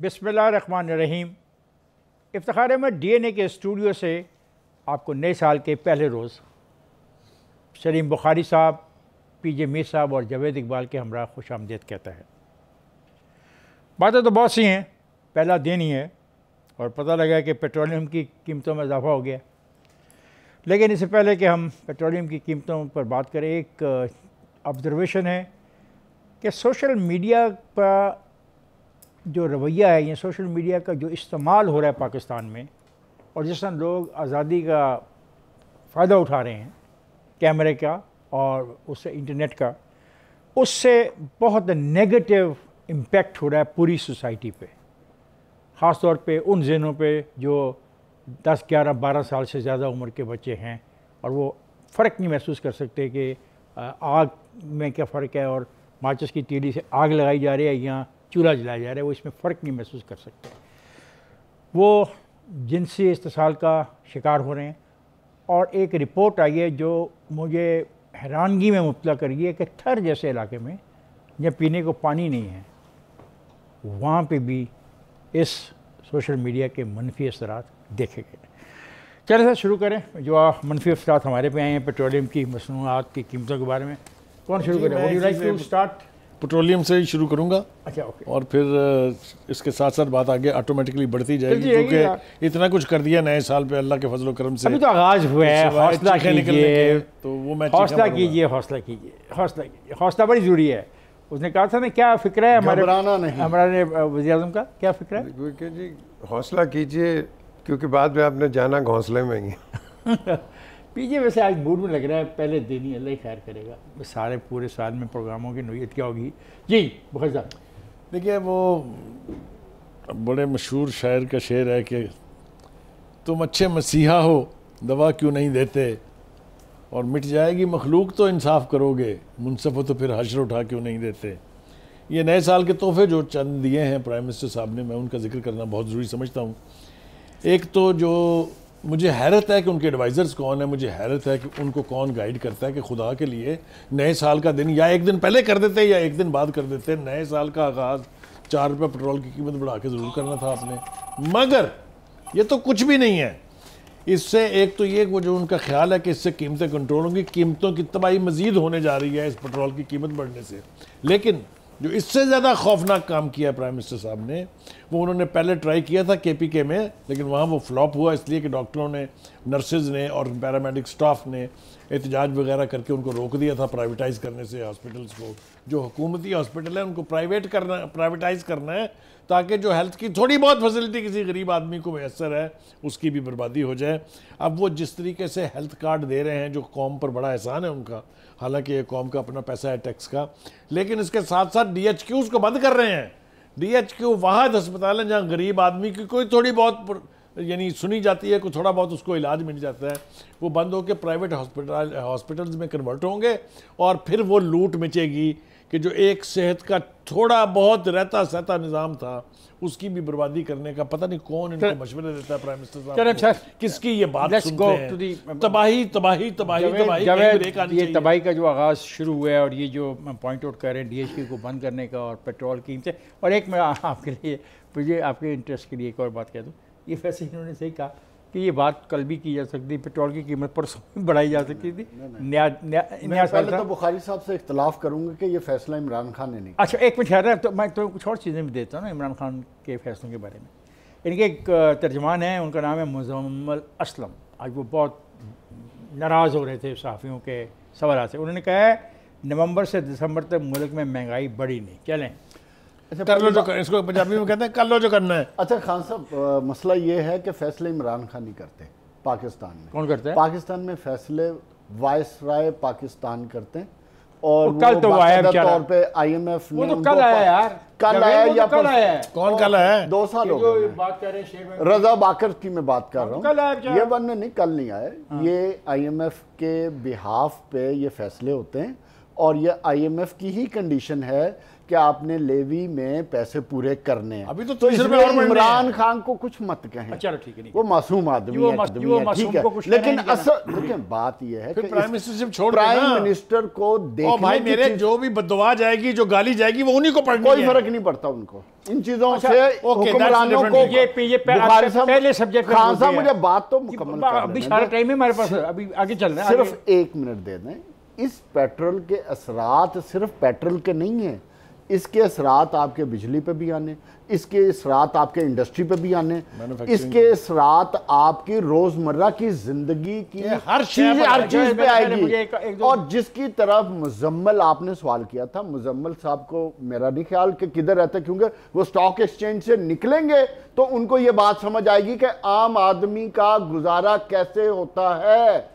बिस्मिल्लाहिर्रहमानिर्रहीम। इफ्तिखार अहमद DNA के studio से आपको नए साल के पहले रोज़ सलीम बुखारी साहब, PJ मीर साहब और जावेद इकबाल के हमरा खुश आमदीद कहता है। बातें तो बहुत सी हैं, पहला दिन ही है और पता लगा कि पेट्रोलियम की कीमतों में इजाफा हो गया। लेकिन इससे पहले कि हम पेट्रोलियम की कीमतों पर बात करें, एक ऑब्ज़र्वेशन है कि सोशल मीडिया का जो रवैया है या सोशल मीडिया का जो इस्तेमाल हो रहा है पाकिस्तान में, और जिस तरह लोग आज़ादी का फ़ायदा उठा रहे हैं कैमरे का और उससे इंटरनेट का, उससे बहुत नेगेटिव इम्पेक्ट हो रहा है पूरी सोसाइटी पे, ख़ास तौर पे उन जहनों पे जो 10, 11, 12 साल से ज़्यादा उम्र के बच्चे हैं और वो फ़र्क नहीं महसूस कर सकते कि आग में क्या फ़र्क है और माचिस की तीली से आग लगाई जा रही है या चूल्हा जलाया जा रहा है, वो इसमें फ़र्क नहीं महसूस कर सकते। वो जिनसी इस्तेसाल का शिकार हो रहे हैं। और एक रिपोर्ट आई है जो मुझे हैरानगी में मुब्तला कर रही है कि थर जैसे इलाके में जहाँ पीने को पानी नहीं है, वहाँ पे भी इस सोशल मीडिया के मनफी असरात देखे गए। चलिए सर शुरू करें, जो मनफी असरात हमारे पे आए हैं पेट्रोलियम की मसनूआत की कीमतों के बारे में। कौन शुरू करें? Would you like to start? Petroleum से ही शुरू करूंगा। अच्छा, ओके। और फिर इसके साथ साथ बात आगे ऑटोमेटिकली बढ़ती जाएगी, क्योंकि इतना कुछ कर दिया नए साल पे अल्लाह के फजल करम से। अभी तो आगाज हुआ है, हौसला कीजिए, तो वो मैं हौसला कीजिए, हौसला कीजिए, हौसला कीजिए। हौसला बड़ी ज़रूरी है। उसने कहा था ना, क्या फ़िक्र है हमारे हमारे वज़ीर-ए-आज़म का, क्या फ़िक्र है? जी हौसला कीजिए, क्योंकि बाद में आपने जाना घोंसले में ही। पीजे वैसे आज मूड में लग रहा है, पहले दिन ही, अल्लाह ही खैर करेगा। सारे पूरे साल में प्रोग्रामों की नोयत क्या होगी जी? बहुत ज़्यादा देखिए, वो बड़े मशहूर शायर का शेर है कि तुम अच्छे मसीहा हो, दवा क्यों नहीं देते, और मिट जाएगी मखलूक तो इंसाफ करोगे, मुनसफ हो तो फिर हश्र उठा क्यों नहीं देते। ये नए साल के तोहफे जो चंद दिए हैं प्राइम मिनिस्टर साहब ने, मैं उनका जिक्र करना बहुत ज़रूरी समझता हूँ। एक तो जो मुझे हैरत है कि उनके एडवाइज़र्स कौन है, मुझे हैरत है कि उनको कौन गाइड करता है कि खुदा के लिए नए साल का दिन या एक दिन पहले कर देते या एक दिन बाद कर देते। नए साल का आगाज़ 4 रुपये पेट्रोल की कीमत बढ़ा के ज़रूर करना था आपने, मगर ये तो कुछ भी नहीं है। इससे एक तो ये वो जो उनका ख्याल है कि इससे कीमतें कंट्रोल होंगी, कीमतों की तबाही मज़ीद होने जा रही है इस पेट्रोल की कीमत बढ़ने से। लेकिन जो इससे ज़्यादा खौफनाक काम किया है प्राइम मिनिस्टर साहब ने, वो उन्होंने पहले ट्राई किया था KPK में, लेकिन वहाँ वो फ्लॉप हुआ, इसलिए कि डॉक्टरों ने, नर्सेज ने और पैरामेडिक स्टाफ ने एहतजाज वगैरह करके उनको रोक दिया था प्राइवेटाइज़ करने से हॉस्पिटल्स को। जो हुकूमती हॉस्पिटल है उनको प्राइवेटाइज़ करना है, ताकि जो हेल्थ की थोड़ी बहुत फैसिलिटी किसी गरीब आदमी को मैसर है उसकी भी बर्बादी हो जाए। अब वो जिस तरीके से हेल्थ कार्ड दे रहे हैं, जो कौम पर बड़ा एहसान है उनका, हालांकि ये कौम का अपना पैसा है टैक्स का, लेकिन इसके साथ साथ DHQs को बंद कर रहे हैं। DHQ वाहद अस्पताल है जहाँ गरीब आदमी की कोई थोड़ी बहुत यानी सुनी जाती है, कोई थोड़ा बहुत उसको इलाज मिल जाता है, वो बंद होकर प्राइवेट हॉस्पिटल्स में कन्वर्ट होंगे। और फिर वो लूट मचेगी कि जो एक सेहत का थोड़ा बहुत रहता सहता निज़ाम था, उसकी भी बर्बादी करने का पता नहीं कौन इनको मशवरे देता है प्राइम मिनिस्टर साहब, किसकी ये बात सुनते हैं। तबाही तबाही तबाही तबाही, ये तबाही का जो आगाज़ शुरू हुआ है और ये जो पॉइंट आउट कर रहे हैं DHQ को बंद करने का और पेट्रोल कीमतें, और एक मैं आपके लिए, मुझे आपके इंटरेस्ट के लिए एक और बात कह दूँ, ये फैसले इन्होंने सही कहा कि ये बात कल भी की जा सकती, पेट्रोल की कीमत परसों बढ़ाई जा सकती थी। मैं पहले तो बुखारी साहब से इख्तलाफ करूंगा कि ये फैसला इमरान खान ने नहीं। अच्छा, एक मिनट ठहर रहा है, तो मैं तो कुछ और चीज़ें भी देता हूँ ना इमरान खान के फैसलों के बारे में। इनके एक तर्जमान है, उनका नाम है मुज़म्मिल असलम। आज वो बहुत नाराज़ हो रहे थे सहाफ़ियों के सवाल से। उन्होंने कहा है नवंबर से दिसंबर तक मुल्क में महंगाई बढ़ी नहीं, चलें कर लो जो इसको पंजाबी में कहते हैं, कर लो जो करना है। अच्छा खान साहब, मसला ये है कि फैसले इमरान खान नहीं करते पाकिस्तान में। कौन करते हैं? पाकिस्तान में फैसले वायसराय पाकिस्तान करते हैं। और कल तो तौर पे IMF ने, वो तो कल आया यार, कल आया या कल आया? कौन कल आया? 2 साल हो गए बात कर रहे हैं, रजा बाकर की मैं बात कर रहा हूँ। ये बनने नहीं, कल नहीं आए। हाँ। ये IMF के बिहाफ पे ये फैसले होते हैं और ये IMF की ही कंडीशन है कि आपने लेवी में पैसे पूरे करने हैं। अभी तो तो 30 रुपए इसलिए और बढ़ने इमरान हैं। खान को कुछ मत कहें। चलो ठीक है, वो मासूम आदमी वो है, मासूम ठीक को है, कुछ लेकिन कहना ही असल देखिए बात ये है फिर कि प्राइम मिनिस्टरशिप छोड़ देना। प्राइम मिनिस्टर को ओ देखने भाई की मेरे चीज- जो भी बददुआ जाएगी, जो गाली जाएगी, वो उन्हीं को पढ़नी कोई है। फर्क नहीं पड़ता उनको इन चीजों अच्छा, से। okay, हुक्मरानों that's a को different ये बुखारी साहब- पहले सब्जेक्ट पे खान बोल साहब दिया। मुझे बात तो मुकम्मल कर अभी लेने सारा दें। टाइम है हमारे पास, अभी आगे चल रहे हैं। सिर्फ 1 मिनट दे दें। इस पेट्रोल के असरात सिर्फ पेट्रोल के नहीं है, इसके असरात आपके बिजली पे भी आने, इसके असरात आपके इंडस्ट्री पे भी आने, इसके असरात आपकी रोजमर्रा की जिंदगी की हर चीजें हर चीज पे मुझे एक आएगी। दो- और जिसकी तरफ मुजम्मल आपने सवाल किया था, मुजम्मल साहब को मेरा नहीं ख्याल कि किधर रहता, क्योंकि वो स्टॉक एक्सचेंज से निकलेंगे तो उनको ये बात समझ आएगी कि आम आदमी का गुजारा कैसे होता है।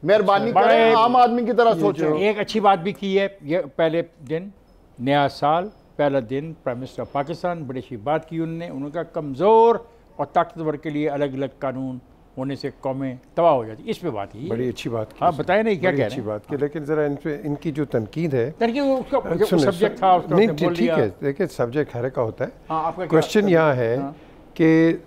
मेहरबानी करें, आम आदमी की तरह सोचें। एक अच्छी बात भी की है, ये पहले दिन नया साल पहला दिन प्राइम मिनिस्टर ऑफ पाकिस्तान, बड़ी अच्छी बात की उन्होंने कहा कमज़ोर और ताकतवर के लिए अलग अलग कानून होने से कौमें तबाह हो जाती, इस पे बात ही। बड़ी अच्छी बात की। हाँ बताएं नहीं क्या बड़ी कह अच्छी रहे हैं। बात की, लेकिन जरा इन पे इनकी जो तनकीद है, तरीके वो उसका सुनिए, सब्जेक्ट था उसका नहीं उसने बोल ठीक दिया। है, देखिए सब्जेक्ट हर का होता है। हाँ, आपका क्या- क्वेश्चन यहाँ है हाँ। कि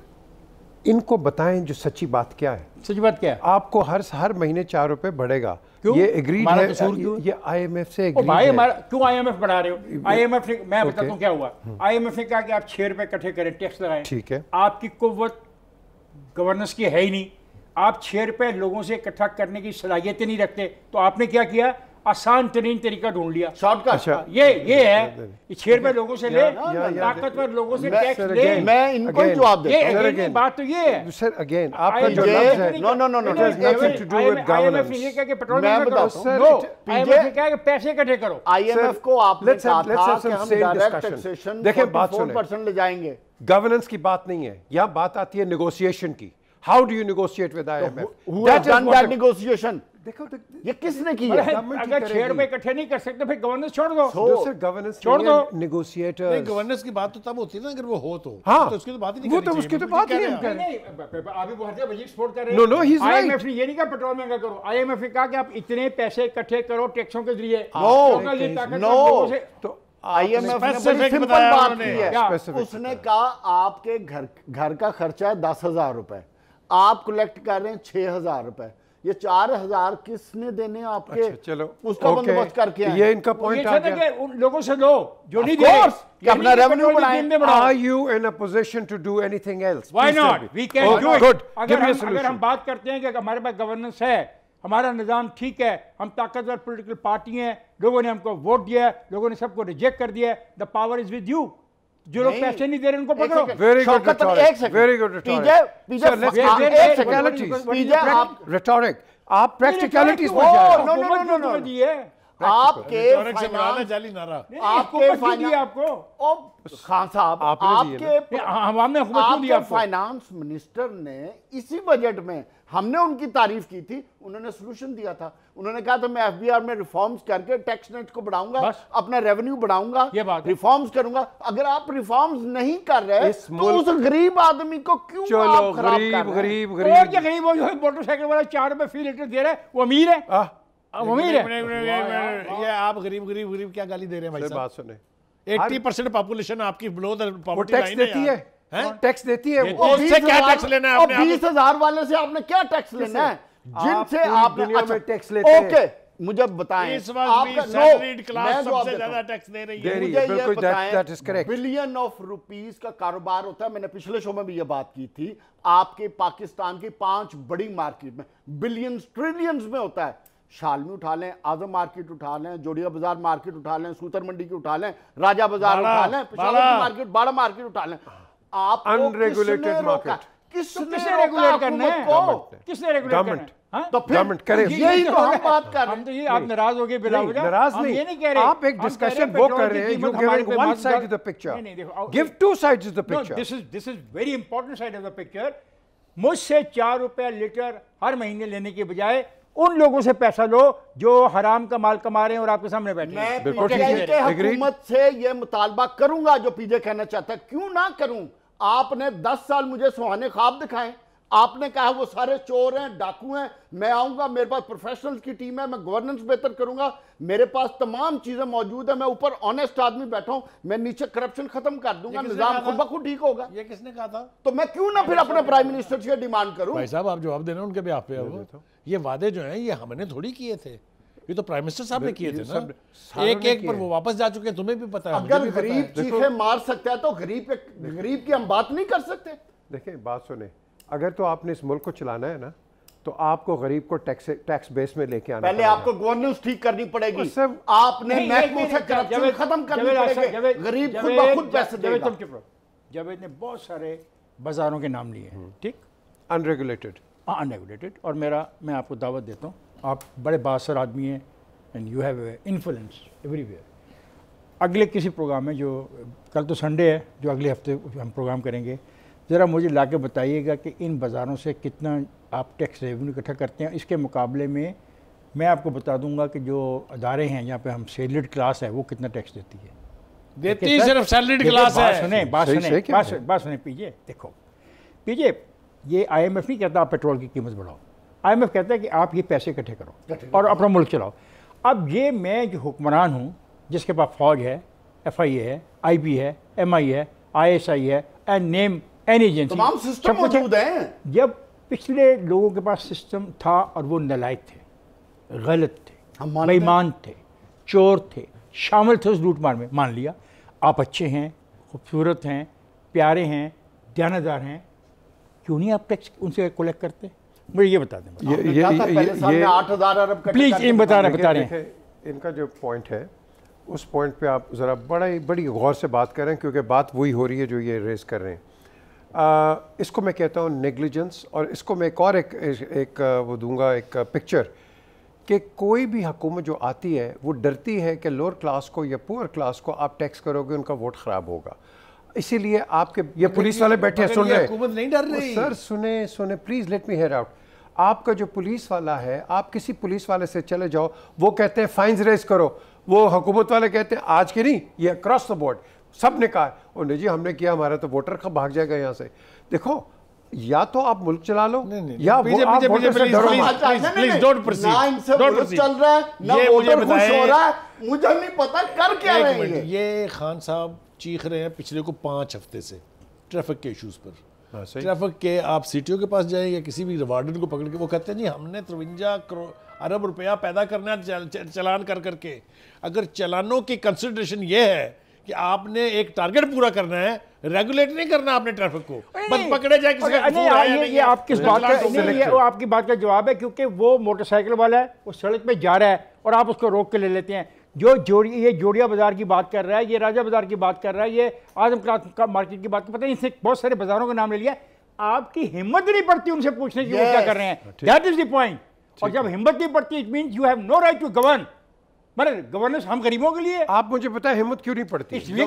इनको बताएं जो सच्ची बात क्या है। सच बात क्या है? आपको हर महीने 4 रुपए बढ़ेगा, क्यों? ये एग्रीड हमारा है, कसूर क्यों? ये IMF से ओ एग्रीड भाई है। हमारा क्यों IMF बढ़ा रहे हो? IMF ने, मैं बताता हूँ ओके। क्या हुआ। IMF ने कहा कि आप 6 रुपए इकट्ठे करें, टैक्स लगाएं। ठीक है। आपकी कुव्वत गवर्नेंस की है ही नहीं, आप 6 रुपए लोगों से इकट्ठा करने की सलाहियत ही नहीं रखते, तो आपने क्या किया, आसान तरीन तरीका ढूंढ लिया। शॉर्टकट। अच्छा। ये है, 6 रुपए लोगों से ले, या- ताकतवर लोगों से मैं- टैक्स सर, ले। again, मैं इनको ही जवाब ये देता हूँ। Sir, again, again. बात तो ये है। सर अगेन आपका जो ये- लफ्ज है, no, no, no, no, it has nothing to do with governance. IMF ने ये कहा कि पेट्रोल मैं महंगा करो। बताता हूँ। No, Sir, IMF ने कहा कि पैसे इकट्ठे करो। IMF Sir, को आपने let's कहा have- let's था have कि some हम sane डायरेक्ट discussion. टैक्सेशन देखिए, बात सुनें। 44% ले जाएंगे। गवर्नेंस की बात नहीं है, यहाँ बात आती है नेगोशिएशन की। How do you negotiate with IMF? Who has done that negotiation? देखो तो ये किसने की अरे, है? government ही अगर 6 करेगी। रुपए इकट्ठे नहीं कर सकते फिर गवर्नेंस छोड़ दो। जो सर गवर्नेंस छोड़ दो। नेगोशिएटर। नहीं, गवर्नेंस की बात तो तब होती है ना अगर वो हो तो। हाँ, तो उसकी तो बात ही नहीं वो करनी तो चाहिए। उसकी तो बिल्कुल बात ठीक ही कह नहीं रहे हम हैं। कर नहीं, अभी बहुत है, वही एक्सपोर्ट कर रहे No, no, he's right. IMF ने ये नहीं कहा पेट्रोल महंगा करो। IMF ने कहा कि आप इतने पैसे इकट्ठे करो टैक्सों के जरिए। No, क्योंकि ये ताकतवर no. लोगों से- तो IMF ने बड़ी Specific सिंपल बताया बात उन्होंने। की है। क्या? Specific उसने कहा आपके घर का खर्चा है 10,000 रुपए, आप कलेक्ट कर रहे हैं 6,000 रुपए, ये 4,000 किसने देने हैं आपके? अच्छा, चलो उसका okay. बंदोबस्त करके आए। ये इनका ये पॉइंट आ चाहते गया। कि उन लोगों से लो जो नहीं Of दे रहे। course, कि ये अपना नहीं कि revenue पेट्रोल की बढ़ाएं। कीमतें बढ़ाओ। Are you in a position to do anything else? Why Please tell not? me. We can Oh, do it. good. अगर Give me a हम solution. बात करते हैं कि हमारे पास गवर्नेंस है, हमारा निज़ाम ठीक है, हम ताकतवर पॉलिटिकल पार्टी हैं, लोगों ने हमको वोट दिया है, लोगों ने सबको रिजेक्ट कर दिया है, the power is with you. जो लोग नहीं। पैसे नहीं दे रहे उनको एक पकड़ो। Second. Very good Shaukat, rhetoric. एक second. Very good rhetoric. PJ Sir, let's Wait, get wait, into wait, practicalities. what do you- पीजे आप Rhetoric. आप practicalities नहीं, पर जा रहे no, हो। no, no, no, no. दी है। आपके Rhetoric से बना finance- जाली नारा। आपके हुकूमत क्यों दी फाइनेंस आपको? ओ खान साहब, आपने दिए ना। आपके हवाम ने हुकूमत क्यों दी आपके आपको? फाइनेंस मिनिस्टर ने इसी बजट में, हमने उनकी तारीफ की थी, उन्होंने सोल्यूशन दिया था। उन्होंने कहा था मैं FBR में रिफॉर्म्स करके टैक्स नेट को बढ़ाऊंगा, बस। अपना रेवेन्यू बढ़ाऊंगा, ये बात है। रिफॉर्म्स करूंगा। अगर आप रिफॉर्म्स नहीं कर रहे इस तो मुल्क- उस गरीब आदमी को क्यों चलो आप खराब कर गरीब रहे हैं? गरीब और क्या गरीब गरीब हो, जो मोटरसाइकिल वाला 4 रुपए फी लीटर दे रहा है वो अमीर है? आह, वो अमीर है। ये आप गरीब गरीब गरीब क्या गाली दे रहे हैं भाई सर साहब? बात सुने। 80% पॉपुलेशन आपकी बिलो द वो पॉवर्टी टैक्स लाइन देती है, टैक्स देती है वो। और उससे क्या टैक्स लेना है आपने? 20,000 वाले से आपने क्या टैक्स लेना है? जिनसे पूरी आपने दुनिया में टैक्स लेते हैं। ओके, मुझे बताएं इस वक्त भी आपका- सैलरीड मैं क्लास जवाब सबसे देता ज्यादा हूं। टैक्स दे रही दे है। रही मुझे है, ये बिल्कुल, बताएं, that is correct. Billion of rupees का कारोबार होता है। मैंने पिछले शो में भी ये बात की थी। आपके पाकिस्तान की 5 बड़ी मार्केट में बिलियंस ट्रिलियंस में होता है। शालमी उठा लें, आजम मार्केट उठा लें, जोड़िया बाजार मार्केट उठा लें, सूतर मंडी की उठा लें, राजा बाजार बाड़ा, उठा लें, पेशावर बाड़ा। की मार्केट, बाड़ा मार्केट उठा लें। आपको Unregulated किसने रोका? market. किसने किसने रोका रेगुलेट करना है? हुकूमत को? किसने रेगुलेट करना Government. है? हाँ? तो फिर Government करे। यही तो हम बात कर रहे हम हैं। तो ये आप नाराज हो गए बिला नहीं, वजह। नाराज हम नहीं, ये नहीं कह रहे। आप एक हम कह रहे डिस्कशन हैं वो पेट्रोल कर की रहे हैं, कीमत you हमारे giving पे one बहुत side ज्यादा- of the picture. नहीं, नहीं, देखो, Give two sides of the No, picture. this is very important side of the picture. मुझसे 4 रुपए लीटर हर महीने लेने के बजाय उन लोगों से पैसा लो जो हराम का माल कमा रहे हैं और आपके सामने बैठे हैं। मैं बिल्कुल पीटीआई ठीक के है। Agreed. हुकूमत से ये मुतालबा करूंगा जो पीजे कहना चाहता है। क्यों ना करूं? आपने 10 साल मुझे सुहाने ख्वाब दिखाए, आपने कहा वो सारे चोर हैं, डाकू हैं, मैं आऊंगा, मेरे पास प्रोफेशनल्स की टीम है, मैं गवर्नेंस बेहतर करूंगा, मेरे पास तमाम चीजें मौजूद है, मैं ऊपर ऑनेस्ट आदमी बैठा हूं, मैं नीचे करप्शन खत्म कर दूंगा, निजाम खुद ब खुद ठीक होगा। ये किसने कहा था? तो मैं क्यों ना फिर अपने प्राइम मिनिस्टर से डिमांड करूं? भाई साहब आप जवाब देना उनके बेहाफ पे। अब ये वादे जो हैं ये हमने थोड़ी किए थे, ये तो प्राइम मिनिस्टर साहब ने किए थे ना। एक एक पर वो वापस जा चुके हैं, तुम्हें भी पता है। अगर गरीब चीखे मार सकता है तो गरीब की हम बात नहीं कर सकते। देखिए बात सुने, अगर तो आपने इस मुल्क को चलाना है ना तो आपको गरीब को टैक्स बेस में लेके आना पहले आपको गवर्नेंस ठीक करनी पड़ेगी, आपने महकमों से करप्शन खत्म करनी पड़ेगी, गरीब खुद ब खुद पैसे देगा। जावेद ने बहुत सारे बाजारों के नाम लिए हैं, ठीक, अनरेगुलेटेड, अनरेगुलेटेड, और मैं आपको दावत देता हूँ, आप बड़े बासर आदमी हैं and you have influence everywhere. अगले किसी प्रोग्राम में, जो कल तो संडे है, जो अगले हफ्ते हम प्रोग्राम करेंगे, ज़रा मुझे ला के बताइएगा कि इन बाज़ारों से कितना आप टैक्स रेवेन्यू इकट्ठा करते हैं। इसके मुकाबले में मैं आपको बता दूंगा कि जो अदारे हैं जहाँ पे हम सैलरीड क्लास है वो कितना टैक्स देती है। देती सिर्फ सैलरीड क्लास है। बात सुने पीजिए, देखो पीजिए, ये IMF नहीं कहता आप पेट्रोल की कीमत बढ़ाओ, IMF कहता है कि आप ये पैसे इकट्ठे करो और अपना मुल्क चलाओ। अब ये मैं जो हुक्मरान हूँ, जिसके पास फौज है, FIA है, IB है, MI है, ISI है, एंड नेम एनी एजेंसी, तमाम सिस्टम मौजूद हैं। जब पिछले लोगों के पास सिस्टम था और वो नालायक थे, गलत थे, बेईमान थे, चोर थे, शामिल थे उस लूटमार में, मान लिया आप अच्छे हैं, खूबसूरत हैं, प्यारे हैं, दयानतदार हैं, क्यों नहीं आप टैक्स उनसे कलेक्ट करते? मुझे ये बता दें। ये 8,000 अरब प्लीज इन बता रहे हैं। इनका जो पॉइंट है उस पॉइंट पे आप ज़रा बड़ी गौर से बात करें, क्योंकि बात वही हो रही है जो ये रेस कर रहे हैं। इसको मैं कहता हूँ नेग्लिजेंस, और इसको मैं एक और एक वो दूंगा एक पिक्चर कि कोई भी हुकूमत जो आती है वो डरती है कि लोअर क्लास को या पुअर क्लास को आप टैक्स करोगे उनका वोट ख़राब होगा, इसीलिए आपके ये पुलिस वाले बैठे सुन रहे, हुकूमत नहीं डर रही। सर सुने please let me here out. आपका जो पुलिस वाला है, आप किसी पुलिस वाले से चले जाओ, वो कहते हैं फाइन्स रेज करो, वो हुकूमत वाले कहते हैं आज के नहीं, ये अक्रॉस द बोर्ड सब ने कहा, और नहीं जी हमने किया, हमारा तो वोटर का भाग जाएगा यहाँ से। देखो, या तो आप मुल्क चला लो या चल रहा है ना, वोटर खुश हो रहा है, मुझे नहीं पता कर क्या रहे हैं। ये खान साहब चीख रहे हैं पिछले को 5 हफ्ते से ट्रैफिक के इश्यूज पर। ट्रैफिक के आप सीटीओ के पास जाए या किसी भी वार्डन को पकड़ के, वो कहते हैं जी हमने 53 अरब रुपया पैदा करना है चलान कर करके। अगर चलानों की कंसिडरेशन ये है कि आपने एक टारगेट पूरा करना है, रेगुलेट नहीं करना आपने ट्रैफिक को, बस पकड़े जाए किसी ये आप किस बात का, ये आपकी बात का जवाब है, क्योंकि वो मोटरसाइकिल वाला है, वो सड़क पे जा रहा है और आप उसको रोक के ले लेते हैं। ये जोड़िया बाजार की बात कर रहा है, ये राजा बाजार की बात कर रहा है, ये आजम का मार्केट की बात, पता नहीं इससे बहुत सारे बाजारों का नाम ले लिया। आपकी हिम्मत नहीं पड़ती उनसे पूछने की वो क्या कर रहे हैं, दैट इज द पॉइंट। और जब हिम्मत नहीं पड़ती, it means you have no right to govern. Governance हम गरीबों के लिए। आप मुझे पता है हिम्मत क्यों नहीं पड़ती? इसलिए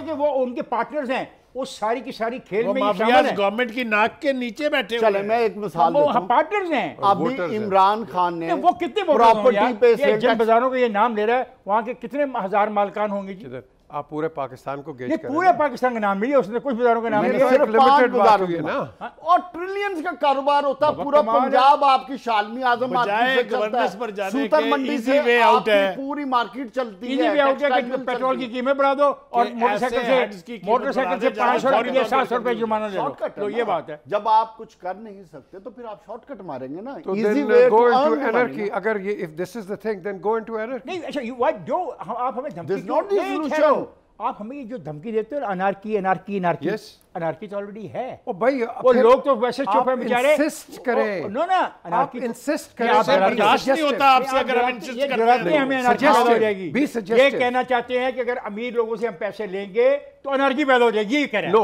कि वो उनके पार्टनर्स हैं, वो सारी की सारी खेल में शामिल हैं, गवर्नमेंट की नाक के नीचे बैठे हुए। चले मैं एक मिसाल देता हूं, पार्टनर्स हैं। अभी इमरान खान ने वो कितने प्रॉपर्टी पे जिन बाजारों के ये नाम ले रहा है, वहां के कितने हजार मालकान होंगे जी? आप पूरे पाकिस्तान को गेज करें, पूरे पाकिस्तान का नाम लिया उसने, कुछ बाजारों का नाम लिया, सिर्फ 5 बाजारों के ना, और ट्रिलियंस का कारोबार होता है। पूरा पंजाब आपकी शालमी आजम मार्केट से चलता है, सूतर मंडी से आपकी पूरी मार्केट चलती है। इजी वे आउट है कि पेट्रोल की कीमत बढ़ा दो और मोटरसाइकिल से 500 रुपये 700 रुपये जुर्माना दे दो। तो ये बात है, जब आप कुछ कर नहीं सकते तो फिर आप शॉर्टकट मारेंगे ना। Easy way to anarchy. अगर ये if this is the thing then go into anarchy. नहीं, अच्छा यू व्हाट जो आप हमें धमकी, आप हमें ये जो धमकी देते हो अनार्की अनार्की अनार्की, अनार्की तो ऑलरेडी है। ओ भाई, वो लोग तो वैसे चुप है बेचारे। इंसिस्ट करें, नो ना, अनार्की इंसिस्ट करें, बर्दाश्त नहीं होता आपसे अगर हम इंसिस्ट करते हैं, हमें अनार्की पैदा हो जाएगी। ये कहना चाहते हैं कि अगर अमीर लोगों से हम पैसे लेंगे तो अनार्की पैदा हो जाएगी, ये कह रहे हैं।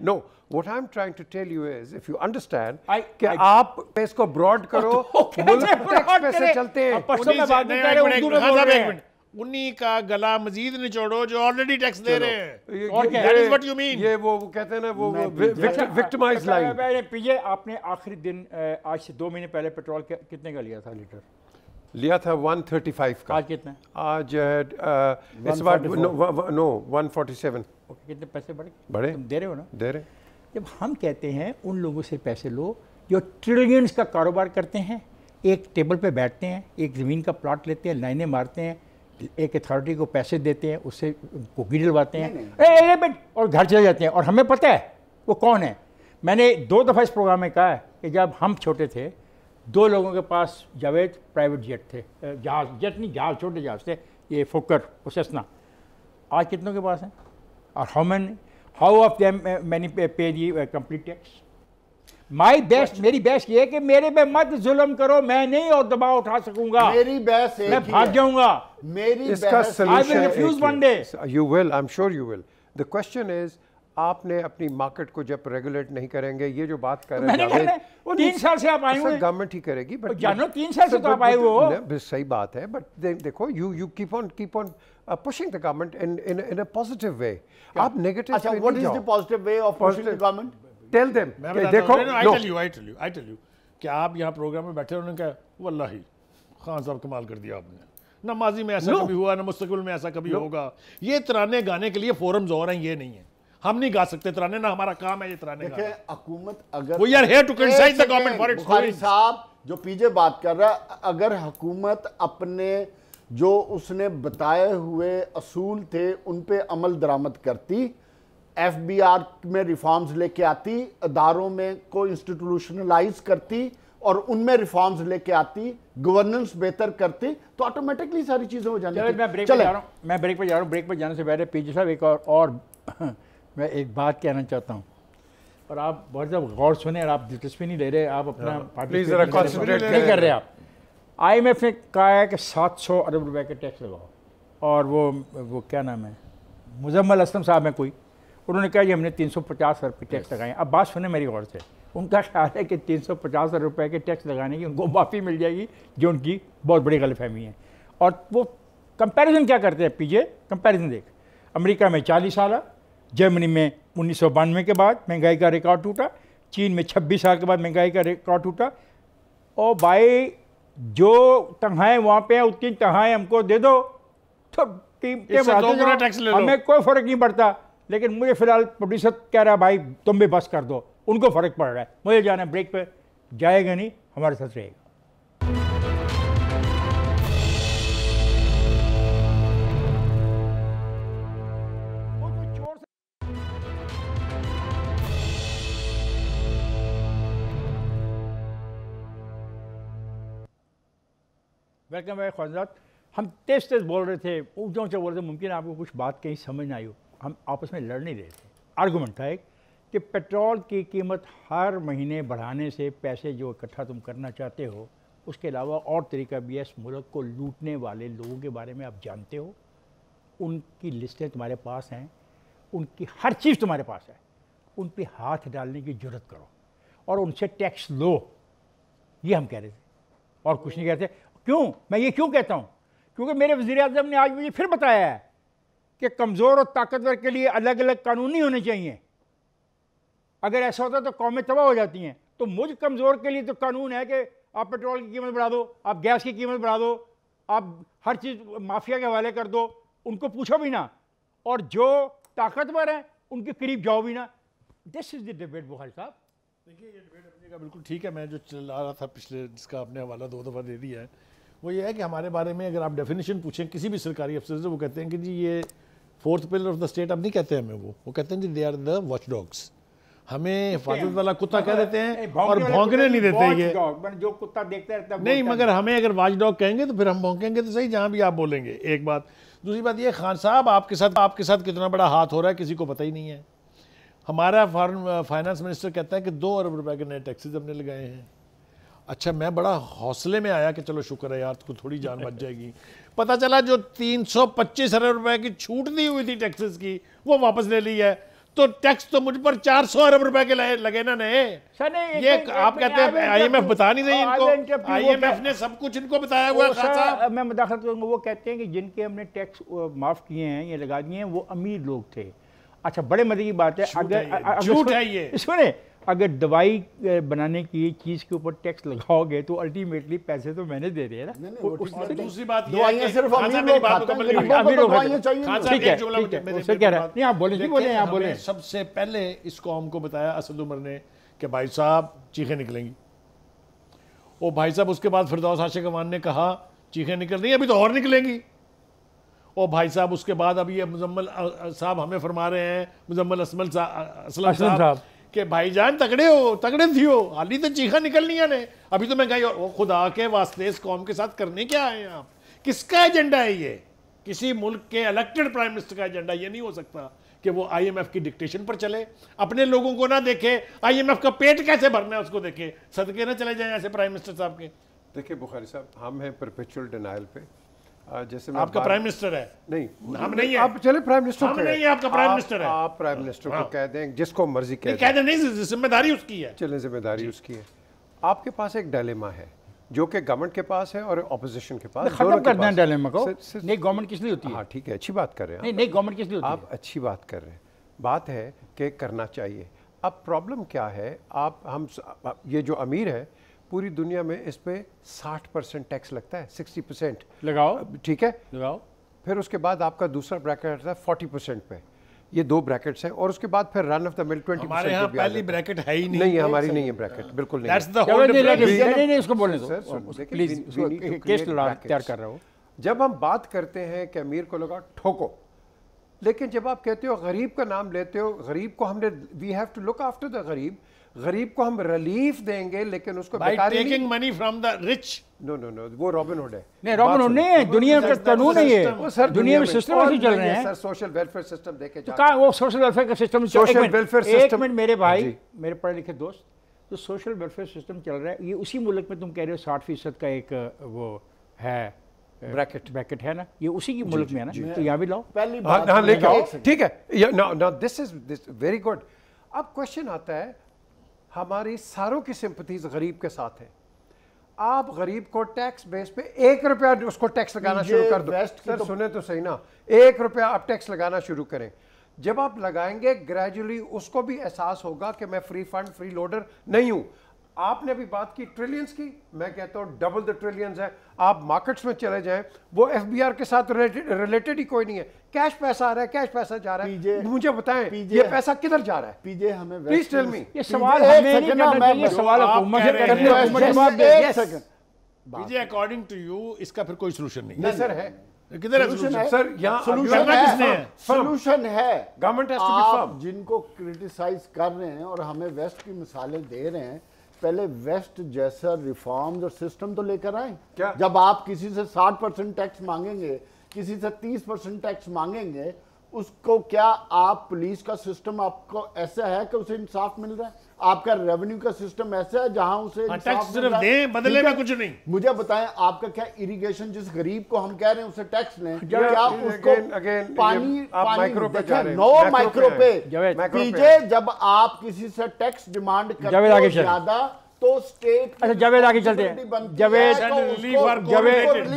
No What I'm trying to tell you is, if you understand, कि आप इसको ब्रॉड करो, मुल्क टैक्स पे से चलते हैं। उन्हीं का गला मजीद निचोड़ो जो ऑलरेडी टैक्स दे रहे हैं। और क्या? That is what you mean? ये वो कहते हैं ना, वो विक्टिमाइज लाइन। पीछे आपने आखिरी दिन आज से 2 महीने पहले पेट्रोल कितने का लिया था लीटर? लिया था 135 का। आज कितना? आज इस बार नो 147। कितने पैसे बढ़े? बढ़े, तुम दे रहे हो ना? दे रहे। जब हम कहते हैं उन लोगों से पैसे लो जो ट्रिलियंस का कारोबार करते हैं, एक टेबल पे बैठते हैं, एक ज़मीन का प्लॉट लेते हैं, लाइनें मारते हैं, एक अथॉरिटी को पैसे देते हैं, उससे कुकी डलवाते हैं और घर चले जाते हैं, और हमें पता है वो कौन है। मैंने 2 दफ़ा इस प्रोग्राम में कहा है कि जब हम छोटे थे 2 लोगों के पास जावेद प्राइवेट जेट थे, जहाज छोटे जहाज थे, ये फोकर और सेस्ना। आज कितनों के पास हैं? और हाउ ऑफ देम मैनी पे दी कंप्लीट टैक्स? मेरी बहस ये है कि मेरे पे मत जुल्म करो, मैं नहीं और दबाव उठा सकूंगा, मेरी बहस मैं भाग जाऊंगा। मेरी इसका बहस I will refuse one day. You will, I'm sure you will. The question is, आपने अपनी मार्केट को जब रेगुलेट नहीं करेंगे, ये जो बात कर रहे मैंने करना है, 3 साल से आप आए हुए हैं। गवर्नमेंट ही करेगी, बट जानो 3 साल से तो आप आए हुए हो। सही बात है, बट देखो you keep on pushing the government in a positive way. आप नेगेटिव अच्छा, what is the positive way of pushing the government? Tell them मैं कि बताता देखो हूँ, I tell you कि आप यहाँ प्रोग्राम में बैठे, उन्होंने कहा वल्लाही खान साहब कमाल कर दिया आपने, ना माजी में ऐसा कभी हुआ, ना मुस्तकबिल में ऐसा कभी होगा। ये तराने गाने के लिए फोरम्स और हैं, ये नहीं है, हम नहीं गा सकते तराने, ना हमारा काम है ये तराने गाने। हुकूमत अगर We are here to criticize the government for its Bukhari doings. साहब जो पीछे बात कर रहा है, अगर हुकूमत अपने जो उसने बताए हुए असूल थे उन पे अमल दरामद करती, FBR में रिफॉर्म्स लेके आती, अदारों में को इंस्टीट्यूशनलाइज करती और उनमें रिफॉर्म्स लेके आती, गवर्नेंस बेहतर करती, तो ऑटोमेटिकली सारी चीजें हो जानी। मैं ब्रेक पे जा रहा हूँ, ब्रेक पे जाने से पहले पीजे साहब एक और मैं एक बात कहना चाहता हूँ, और आप बहुत ज़्यादा गौर सुने और आप दिलचस्पी नहीं ले रहे, आप अपना प्लीज जरा कॉन्सेंट्रेट नहीं कर रहे। आप IMF ने कहा है कि 700 अरब रुपए के टैक्स लगाओ, और वो क्या नाम है, मुजम्मल असलम साहब है कोई, उन्होंने कहा कि हमने 350 अरब के टैक्स लगाए। अब बात सुने मेरी गौर से, उनका ख्याल है कि 350 अरब रुपए के टैक्स लगाने की उनको माफ़ी मिल जाएगी, जो उनकी बहुत बड़ी गलतफहमी है। और वो कंपैरिजन क्या करते हैं, पीछे कंपैरिजन देख, अमेरिका में 40 साल, जर्मनी में 1992 के बाद महंगाई का रिकॉर्ड टूटा, चीन में 26 साल के बाद महंगाई का रिकॉर्ड टूटा। और भाई जो तनख्वाहें वहाँ पे हैं उतनी तनख्वाहें हमको दे दो, तो कीमतें बढ़ाते जाओ, हमें कोई फ़र्क नहीं पड़ता। लेकिन मुझे फिलहाल प्रोड्यूसर कह रहा है भाई तुम भी बस कर दो, उनको फ़र्क पड़ रहा है, मुझे जाना है ब्रेक पे, जाएगा नहीं, हमारे साथ रहेगा। वेलकम है ख्वाजात। हम तेज तेज बोल रहे थे, ऊँचा ऊँचा बोल रहे थे, मुमकिन आपको कुछ बात कहीं समझ ना आई हो। हम आपस में लड़ नहीं रहे थे, आर्गूमेंट था एक कि पेट्रोल की कीमत हर महीने बढ़ाने से पैसे जो इकट्ठा तुम करना चाहते हो, उसके अलावा और तरीका भी है। इस मुल्क को लूटने वाले लोगों के बारे में आप जानते हो, उनकी लिस्टें तुम्हारे पास हैं, उनकी हर चीज़ तुम्हारे पास है, उन पर हाथ डालने की जरूरत करो और उनसे टैक्स लो, ये हम कह रहे थे और कुछ नहीं कहते। क्यों, मैं ये क्यों कहता हूँ, क्योंकि मेरे वज़ीर-ए-आज़म ने आज मुझे फिर बताया है कि कमज़ोर और ताकतवर के लिए अलग अलग कानून नहीं होने चाहिए। अगर ऐसा होता तो कौमें तबाह हो जाती हैं। तो मुझ कमज़ोर के लिए तो कानून है कि आप पेट्रोल की कीमत बढ़ा दो, आप गैस की कीमत बढ़ा दो, आप हर चीज़ माफिया के हवाले कर दो, उनको पूछो भी ना, और जो ताकतवर हैं उनके करीब जाओ भी ना। This is the debate Bukhari साहब। देखिए ये डिबेट अपने का बिल्कुल ठीक है। मैं जो चला रहा था पिछले, जिसका आपने हवाला 2 दफ़ा दे दिया है, वो ये है कि हमारे बारे में अगर आप डेफिनेशन पूछें किसी भी सरकारी अफसर से, वो कहते हैं कि जी ये 4th pillar of the state. अब नहीं कहते हमें, वो कहते हैं जी they are the watch dogs. हमें हिफाजत वाला कुत्ता कह देते हैं और भौंकने नहीं देते ये, जो कुत्ता देखता है नहीं। मगर हमें अगर वॉच डॉग कहेंगे तो फिर हम भौंकेंगे तो सही, जहाँ भी आप बोलेंगे। एक बात। दूसरी बात ये, खान साहब आपके साथ कितना बड़ा हाथ हो रहा है किसी को पता ही नहीं है। हमारा फॉरेन फाइनेंस मिनिस्टर कहता है कि 2 अरब रुपए के नए टैक्सेस हमने लगाए हैं। अच्छा, मैं बड़ा हौसले में आया कि चलो शुक्र है यार, तो थोड़ी जान बच जाएगी। पता चला जो 325 अरब रुपए की छूट दी हुई थी टैक्सेस की, वो वापस ले ली है। तो टैक्स तो मुझ पर 400 अरब रुपए के लगे ना नए। ये आप कहते हैं IMF बता नहीं रही इनको, IMF ने सब कुछ इनको बताया हुआ है। मैं मदाखलत करूंगा। वो कहते हैं कि जिनके हमने टैक्स माफ किए हैं, ये लगा दिए हैं, वो अमीर लोग थे। अच्छा, बड़े मजे की बात है, अगर झूठ है ये। सुने, अगर दवाई बनाने की चीज़ के ऊपर टैक्स लगाओगे तो अल्टीमेटली पैसे तो मैंने दे दिए ना। और दूसरी बात ये है दवाइयां कि सिर्फ खान अमीर साहब मेरी लोग बात खाते हैं, मुकम्मल नहीं गरीबों हुई। को तो दवाइयां चाहिए खान नहीं। साहब ठीक है, एक जुमला ठीक है, मेरे- उससे मेरे कह रहा है। बात- नहीं, आप बोलें, देखिए, बोलें, आप हमें बोलें। सबसे पहले इस कौम को बताया असद उमर ने कि भाई साहब चीखें निकलेंगी। ओ भाई साहब उसके बाद फिरदौस आशिक अमान ने कहा चीखें निकल रही हैं, अभी तो और निकलेंगी। ओ भाई साहब उसके बाद अब ये मुजम्मल साहब हमें फरमा रहे हैं, मुजम्मल असलम साहब कि भाईजान तगड़े हो, तगड़े थी हो, हाल ही तो चीखा निकलनी है ने, अभी तो महंगाई। और वो खुदा के वास्ते इस कौम के साथ करने क्या आए हैं आप? किसका एजेंडा है ये? किसी मुल्क के इलेक्टेड प्राइम मिनिस्टर का एजेंडा ये नहीं हो सकता कि वो IMF की डिक्टेशन पर चले, अपने लोगों को ना देखे, IMF का पेट कैसे भरना है उसको देखे, सदके ना चले जाए ऐसे प्राइम मिनिस्टर साहब के। देखिए बुखारी साहब, हम हैं परपेचुअल डिनाइल पे। जैसे आपका प्राइम मिनिस्टर है, नहीं, हम नहीं है। आप चले प्राइम मिनिस्टर हम पे। नहीं है, आपका प्राइम मिनिस्टर है। आप प्राइम मिनिस्टर को कह दें, जिसको मर्जी कह कह दें, दे नहीं, जिम्मेदारी उसकी है। चलें, जिम्मेदारी उसकी है। आपके पास एक डायलेमा है जो कि गवर्नमेंट के पास है और ऑपोजिशन के पास, खत्म कर दें डायलेमा को। सिर्फ- नहीं, गवर्नमेंट किस लिए होती है? हाँ ठीक है, अच्छी बात कर रहे हैं नहीं नहीं, गवर्नमेंट किस लिए होती है? आप अच्छी बात कर रहे हैं। बात है कि करना चाहिए। अब प्रॉब्लम क्या है, ये जो अमीर है पूरी दुनिया में इस पे 60% टैक्स लगता है, 60%। लगाओ, ठीक है, लगाओ। फिर उसके बाद आपका दूसरा ब्रैकेट आता है 40% पे। ये दो ब्रैकेट्स हैं और उसके बाद फिर रन ऑफ द मिल 20%। हमारे यहाँ पहली ब्रैकेट है ही नहीं। नहीं है, हमारी नहीं है ब्रैकेट, बिल्कुल नहीं That's है। the क्या whole नहीं, difference। नहीं, उसको बोलने सर, दो सुन, देखिए, please. we need to case create तैयार brackets। कर रहा हो। जब हम बात करते हैं कि अमीर को लगा ठोको, लेकिन जब आप कहते हो गरीब का नाम लेते हो, गरीब को हमने we have to look after the गरीब, गरीब को हम रिलीफ देंगे लेकिन उसको By बेकारी taking नहीं। money from the rich। No no no, वो रॉबिन हुड है। नहीं, रॉबिन हुड नहीं है, दुनिया का कानून है ये। वो सर दुनिया में सिस्टम ऐसे चल रहे हैं। सर सोशल वेलफेयर सिस्टम देखे तो कहाँ वो सोशल वेलफेयर का सिस्टम? Social welfare एक system- मिनट मेरे भाई, जी। मेरे पढ़े लिखे दोस्त, जो सोशल वेलफेयर सिस्टम चल रहा है ये उसी मुल्क में तुम कह रहे हो 60% का एक वो है ब्रैकेट है ना, ये उसी की मुल्क में है ना, तो यहाँ भी लाओ। पहली हाँ बात हाँ, ये लेके है- आओ, ठीक है। No this is very good. अब क्वेश्चन आता है, हमारी सारों की सिंपथीज गरीब के साथ है। आप गरीब को टैक्स बेस पे 1 रुपया उसको टैक्स लगाना ये शुरू कर दो। वेस्ट की सर तो- सुने तो सही ना, 1 रुपया आप टैक्स लगाना शुरू करें। जब आप लगाएंगे ग्रेजुअली उसको भी एहसास होगा कि मैं फ्री फंड फ्री लोडर नहीं हूं। आपने अभी बात की ट्रिलियंस की, मैं कहता हूं डबल द ट्रिलियंस है। आप मार्केट्स में चले जाएं, वो FBR के साथ रिलेटेड ही कोई नहीं है। कैश पैसा आ रहा है, कैश पैसा जा रहा है। मुझे बताएं ये पैसा किधर जा रहा है? पीजे हमें प्लीज टेल मी। ये सवाल हमें नहीं करना चाहिए, सवाल आप हुकूमत कह से रहे करने हैं। हुकूमत जवाब दे। एक Yes। Second Vijay, according to you इसका फिर कोई सोल्यूशन नहीं नहीं सर है। किधर है Solution solution? है। सर यहाँ Solution करना है। किसने है? Solution है। Government has to be आप firm। जिनको क्रिटिसाइज कर रहे हैं और हमें वेस्ट की मिसालें दे रहे हैं, पहले वेस्ट जैसा रिफॉर्म्स और सिस्टम तो लेकर आए। क्या? जब आप किसी से 60% टैक्स मांगेंगे, किसी से 30% टैक्स मांगेंगे, उसको क्या आप पुलिस का सिस्टम आपको ऐसा है कि उसे इंसाफ मिल रहा है? आपका रेवेन्यू का सिस्टम ऐसा है जहां उसे हाँ, इंसाफ टैक्स मिल सिर्फ रहा है? दें, बदले ठीक है? में कुछ नहीं। मुझे बताएं, आपका क्या इरिगेशन, जिस गरीब को हम कह रहे हैं उसे टैक्स लें, Yeah, क्या उसको again, पानी ये आप पानी माइक्रो पे देखें, जा रहे हैं। नो माइक्रो माइक्रो पे पे हैं। जावेद, माइक्रो पे पीजे, हैं। जब आप किसी से टैक्स डिमांड करते जावेद आगे हो चलें। ज्यादा, तो स्टेट अच्छा, जावेद आगे चलते हैं। जावेद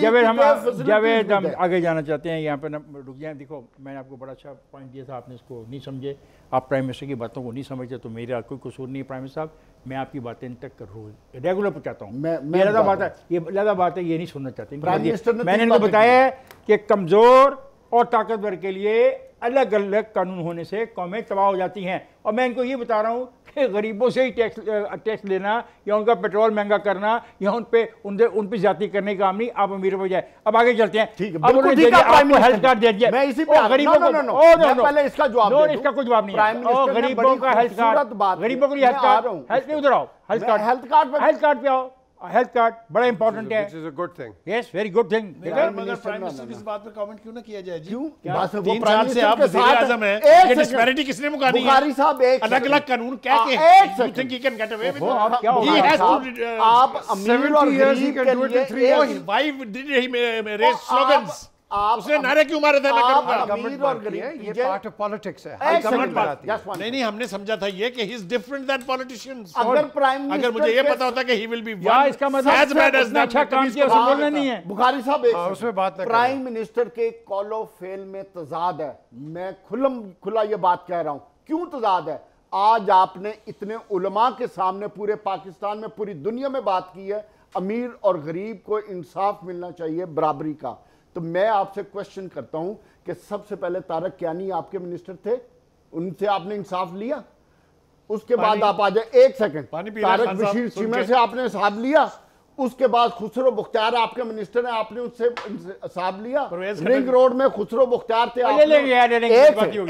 जावेद हम आगे जाना चाहते हैं। यहाँ पे ना रुक जाए। देखो, मैंने आपको बड़ा अच्छा पॉइंट दिया था, आपने इसको नहीं समझे। आप प्राइम मिनिस्टर की बातों को नहीं समझते तो मेरा कोई कसूर नहीं है। प्राइम मिनिस्टर साहब, मैं आपकी बातें इन तक रोज रेगुलर पहुँचाता हूँ। मैं ये लगा बता बात है, ये लगा बात है, ये नहीं सुनना चाहते। प्राइम मिनिस्टर ने मैंने तीन इनको बातें बताया है कि कमज़ोर और ताकतवर के लिए अलग अलग कानून होने से कौमें तबाह हो जाती हैं। और मैं इनको ये बता रहा हूँ कि गरीबों से ही टैक्स लेना या उनका पेट्रोल महंगा करना या उन पे ज्यादती करने का काम नहीं। आप अमीरों पर जाए। अब आगे चलते हैं। ठीक है, अब बिल्कुल उन्होंने ठीक दे है, दिया, प्राइम आपको हेल्थ मिनिस्टर। कार्ड दे दिया। मैं इसी पे ओ, गरीबों नो, को नो, नो, ओ, मैं पहले इसका जवाब नो, दे दूं। इसका कोई जवाब नहीं प्राइम है। मिनिस्टर ने गरीबों बड़ी का हेल्थ खूबसूरत कार्ड, बात की। गरीबों के लिए मैं हेल्थ आ कार्ड, रहा हूं। हेल्थ पे उधर आओ। हेल्थ मैं हेल्थ कार्ड पे- पे आओ। हेल्थ कार्ड बड़ा इंपॉर्टेंट है। Which is a good thing। Yes, very good thing. मगर प्राइम मिनिस्टर की इस बात पर कमेंट क्यों ना किया जाए जी? क्यों? क्या? बस वो 3 प्राइम साल से मिनिस्टर आप के वज़ीर साथ आज़म हैं, एक ये सेकंड। डिस्पैरिटी किसने मुकानी है? बुखारी साहब, एक अलग अलग सेकंड। कानून कह के एक you think he can get away with वो it? आप क्या हो He रहा है? has to, आप अमीर और 70 years he गरीब can के do it in लिए 3 years। एक- why did he raise slogans? आप उसने नारे क्यों मारे थे? मैं आप करूंगा। अमीर गवर्नमेंट और बनती है, गरीब ये पीजे- पार्ट ऑफ पॉलिटिक्स है। एक हाई सेकंड, गवर्नमेंट बनाती है। just one नहीं नहीं, हमने समझा था ये कि he is different than politicians। अगर प्राइम अगर मिनिस्टर मुझे ये के- पता होता कि he will be या one इसका मतलब as bad as इतना them, अच्छा तो काम इसको किया, कहा उसे बोलना था। नहीं है। बुखारी साहब, एक हाँ, सेकंड। उसमें बात ना करें। प्राइम मिनिस्टर के कॉलो फेल में तजाद है। मैं खुला ये बात कह रहा हूं। क्यों तजाद है? आज आपने इतने उलमा के सामने पूरे पाकिस्तान में, पूरी दुनिया में बात की है, अमीर और गरीब को इंसाफ मिलना चाहिए, बराबरी का। तो मैं आपसे क्वेश्चन करता हूं कि सबसे पहले तारक क्यानी आपके मिनिस्टर थे, उनसे आपने इंसाफ लिया? उसके बाद आप आ जाए, एक सेकंड, तारक बशीर चीमा से आपने हिसाब लिया? उसके बाद खुसरो बुख्तियार आपके मिनिस्टर हैं, आपने उससे हिसाब लिया? रिंग रोड में खुसरो बुख्तियार थे,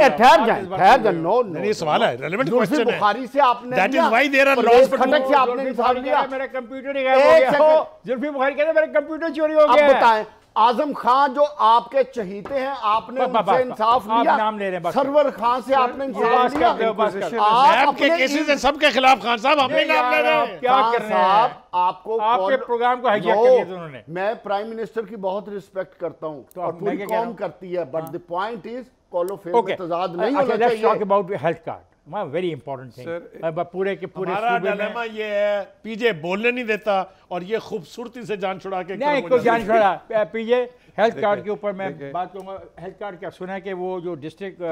ठहर जाए, नो ये सवाल है, रेलेवेंट क्वेश्चन है। बुखारी से आपने that is why there are laws for खटक से आपने हिसाब लिया? मेरा कंप्यूटर ही गायब हो गया। जुल्फी बुखारी कहते मेरा कंप्यूटर चोरी हो गया। अब बताएं, आजम खान जो आपके चहीते हैं, आपने उनसे इंसाफ लिया? नाम ले रहे हैं, सरवर खान से आपने इंसाफ लिया? लैब के केसेस हैं सबके खिलाफ। खान साहब हमने नाम ले रहे हैं, क्या कर रहे हैं? आपको आपके प्रोग्राम को हाईजैक कर दिया उन्होंने। मैं प्राइम मिनिस्टर की बहुत रिस्पेक्ट करता हूं, तो और पूरी कौम करती है, बट द पॉइंट इज कॉलो फेम में तजाद नहीं होना चाहिए। Let's talk about health card, very important thing. पूरे के पूरे हमारा डिलेमा ये है, पीजे बोलने नहीं देता और ये खूबसूरती से जान छुड़ा के नहीं को जान छुड़ा। पीजे हेल्थ कार्ड के ऊपर मैं बात करूंगा। हेल्थ कार्ड क्या सुना है कि वो जो डिस्ट्रिक्ट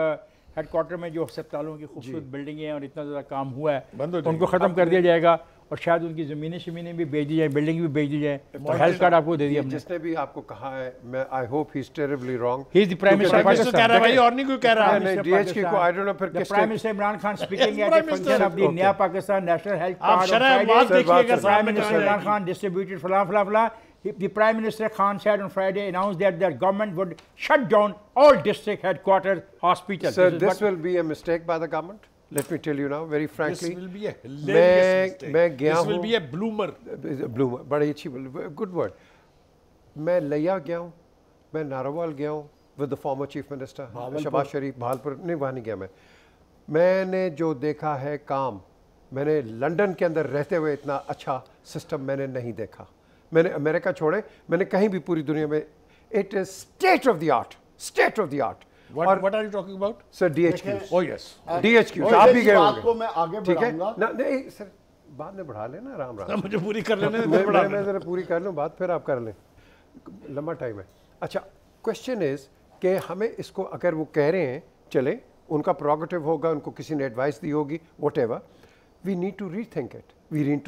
हेडक्वार्टर में जो अस्पतालों की खूबसूरत बिल्डिंग है और इतना ज़्यादा काम हुआ है, उनको ख़त्म कर दिया जाएगा और शायद उनकी ज़मीनें भी बेच दी जाए, बिल्डिंग भी बेच दी जाए। तो हेल्थ कार्ड आपको दे दिया जिसने भी आपको कहा है, मैं I hope he is terribly wrong. He is the prime minister कह रहा है भाई, और नहीं कोई कह रहा है। नहीं, डीएचक्यू को आई डोंट नो फिर किस prime minister Imran Khan speaking at the function of the नया पाकिस्तान नेशनल हेल्थ कार्ड। आप शरह बात देखिएगा, prime minister Imran Khan distributed फला The Prime Minister Khan said on Friday, announced that the government would shut down all district headquarters hospitals. Sir, this will be a mistake by the government. Let me tell you now, very frankly. This will be a hilarious mistake. This will be a bloomer. Bloomer, बड़ी अच्छी, good word. मैं लिया गया हूँ, मैं नारोवाल गया हूँ with the former Chief Minister Shahbaz शरीफ, भावलपुर नहीं, वहाँ नहीं गया मैं। मैंने जो देखा है काम, मैंने लंदन के अंदर रहते हुए इतना अच्छा सिस्टम मैंने नहीं देखा। मैंने अमेरिका छोड़े, मैंने कहीं भी पूरी दुनिया में, it is state of the art, state of the art. What are you talking about? Sir DHQ. Oh yes. DHQ आप भी गए होंगे। को मैं आगे बढ़ाऊंगा। नहीं सर, बाद में बढ़ा लेना, आराम आराम। मुझे पूरी कर लेने मैं जरा पूरी कर लूँ बात, फिर आप कर लें, लंबा टाइम है। अच्छा, क्वेश्चन इज कि हमें इसको, अगर वो कह रहे हैं चले, उनका प्रोगेटिव होगा, उनको किसी ने एडवाइस दी होगी, whatever, we need to rethink it. We need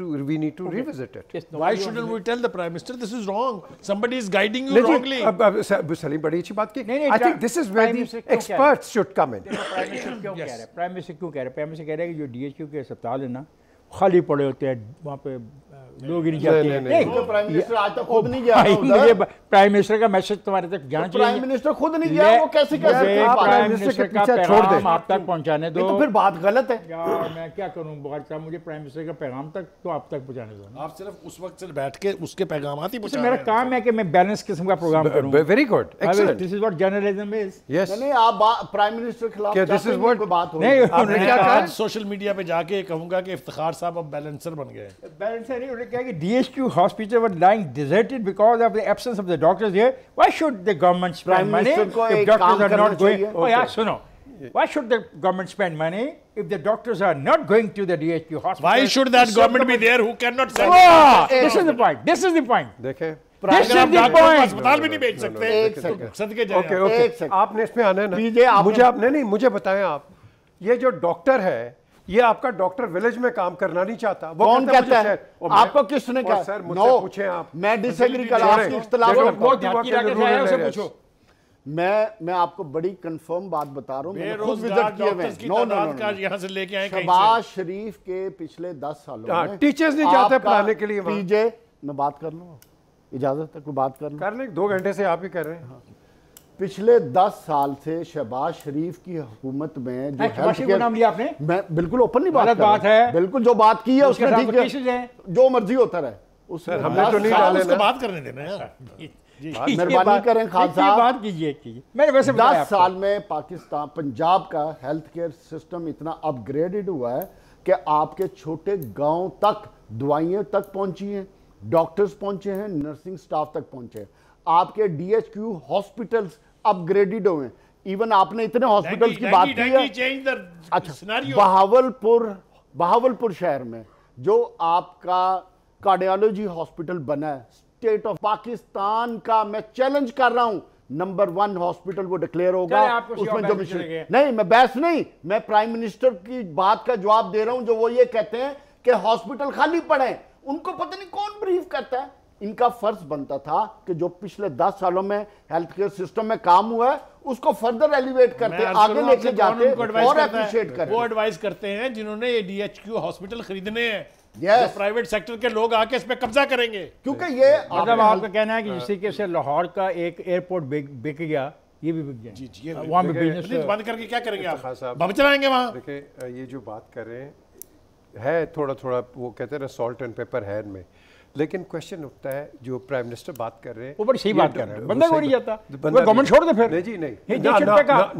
to revisit it. Yes, Why shouldn't we tell the Prime Minister this is wrong? Somebody is guiding you wrongly. अब सलीम बड़ी अच्छी बात की। I think this is where the experts should come in. Prime minister क्यों कह रहा है? Prime minister क्यों कह रहा है? प्राइम मिनिस्टर कह रहा है कि जो डीएचक्यू के अस्पताल है ना, खाली पड़े होते हैं, वहाँ पे लोग ही नहीं जाते हैं। नहीं, प्राइम मिनिस्टर आज तक खुद नहीं गया उधर। प्राइम मिनिस्टर का मैसेज तुम्हारे तक जाना चाहिए। प्राइम मिनिस्टर खुद नहीं गया, वो कैसे प्राइम मिनिस्टर का पैगाम आप तक पहुंचाने दो। तो फिर बात गलत है यार, मैं क्या करूं बुखारी साहब, मुझे प्राइम मिनिस्टर का पैगाम तक तो आप तक पहुंचाने दो। आप सिर्फ उस वक्त से बैठ के उसके पैगामात ही पहुंचा। मेरा काम है कि मैं बैलेंस किस्म का प्रोग्राम करूं। Very good, excellent. This is what journalism is. Yes, नहीं, आप प्राइम मिनिस्टर के खिलाफ दिस इज व्हाट बात हो। नहीं, आपने क्या कहा? सोशल मीडिया पे जाके कहूंगा कि इफ्तिखार साहब अब बैलेंसर बन गए। बैलेंसर नहीं, उन्होंने कहा कि DHQ hospital were lying deserted because of the absence of the doctors here. Why should the government spend money if doctors are not going? Oh yeah, suno. Why should the government spend money if the doctors are not going to the DHQ hospital? Why should that government be there who cannot send? This is the point. This is the point. देखें, This is the point. अस्पताल भी नहीं बेच सकते। सदके जाए। Okay okay, आपने इसमें आना है ना। मुझे आप नहीं, मुझे बताएं आप, ये जो डॉक्टर है, ये आपका डॉक्टर विलेज में काम करना नहीं चाहता। वो कौन कहता है? आपको किसने कहा? सर मुझसे पूछे आप। मैं डिसएग्री कर रहा हूं, इख्तिलाफ पूछो। मैं आपको बड़ी कंफर्म बात बता रहा हूं, मैंने खुद विजिट किए हुए। नो, यहां से लेके आए कहीं से। शहबाज शरीफ के पिछले 10 सालों में टीचर्स नहीं जाते पढ़ाने के लिए। पीजे, मैं बात कर लूं, इजाजत तक बात कर लें, 2 घंटे से आप ही कर रहे हैं। पिछले 10 साल से शहबाज शरीफ की हुकूमत में जो हेल्थ केयर, नाम लिया आपने, मैं बिल्कुल ओपन नहीं बात है, बिल्कुल जो बात की है उसमें ठीक है, जो मर्जी होता रहे, उसमें हमने तो नहीं डाले ना। बात करने देना यार, मेहरबानी करें खान साहब, बात कीजिए। मैंने वैसे 10 साल में पाकिस्तान, पंजाब का हेल्थ केयर सिस्टम इतना अपग्रेडेड हुआ है कि आपके छोटे गांव तक दवाइयां तक पहुंची हैं, डॉक्टर्स पहुंचे हैं, नर्सिंग स्टाफ तक पहुंचे हैं। आपके डीएचक्यू हॉस्पिटल्स अपग्रेडेड हुए हैं। इवन आपने इतने हॉस्पिटल्स की बात की है। अच्छा, बहावलपुर शहर में जो आपका कार्डियोलॉजी हॉस्पिटल बना है, स्टेट ऑफ पाकिस्तान का, मैं चैलेंज कर रहा हूं, नंबर 1 हॉस्पिटल वो डिक्लेयर चले, होगा। आप कुछ और उसमें जो बहस मिशन करेंगे। नहीं, मैं बहस नहीं, मैं प्राइम मिनिस्टर की बात का जवाब दे रहा हूं, जो वो ये कहते हैं कि हॉस्पिटल खाली पड़े हैं। उनको पता नहीं कौन ब्रीफ करता है। इनका फर्ज बनता था कि जो पिछले 10 सालों में हेल्थ केयर सिस्टम में काम हुआ है उसको फर्दर एलिवेट करते, आगे लेके जाते और अप्रिशिएट करते। वो एडवाइस करते हैं जिन्होंने ये डीएचक्यू हॉस्पिटल खरीदने हैं। Yes. जो प्राइवेट सेक्टर के लोग आके इस पे कब्जा करेंगे। क्योंकि ये मतलब आपका कहना है कि जिस तरीके से लाहौर का एक एयरपोर्ट बिक गया, ये भी बिक जाए। जी जी, वहाँ भी देखिए, बिजनेस बंद करके क्या करेंगे आप? इफ्तिखार साहब, बम चलाएंगे वहाँ? देखिए ये जो बात कर रहे हैं है थोड़ा थोड़ा वो कहते हैं ना सॉल्ट एंड पेपर है इनमें, लेकिन क्वेश्चन उठता है जो प्राइम मिनिस्टर बात कर रहे हैं वो बड़ी सही बात कर रहे हैं। बंदा को नहीं जाता, बंदा गवर्नमेंट छोड़ दे फिर। नहीं जी नहीं They should pick up.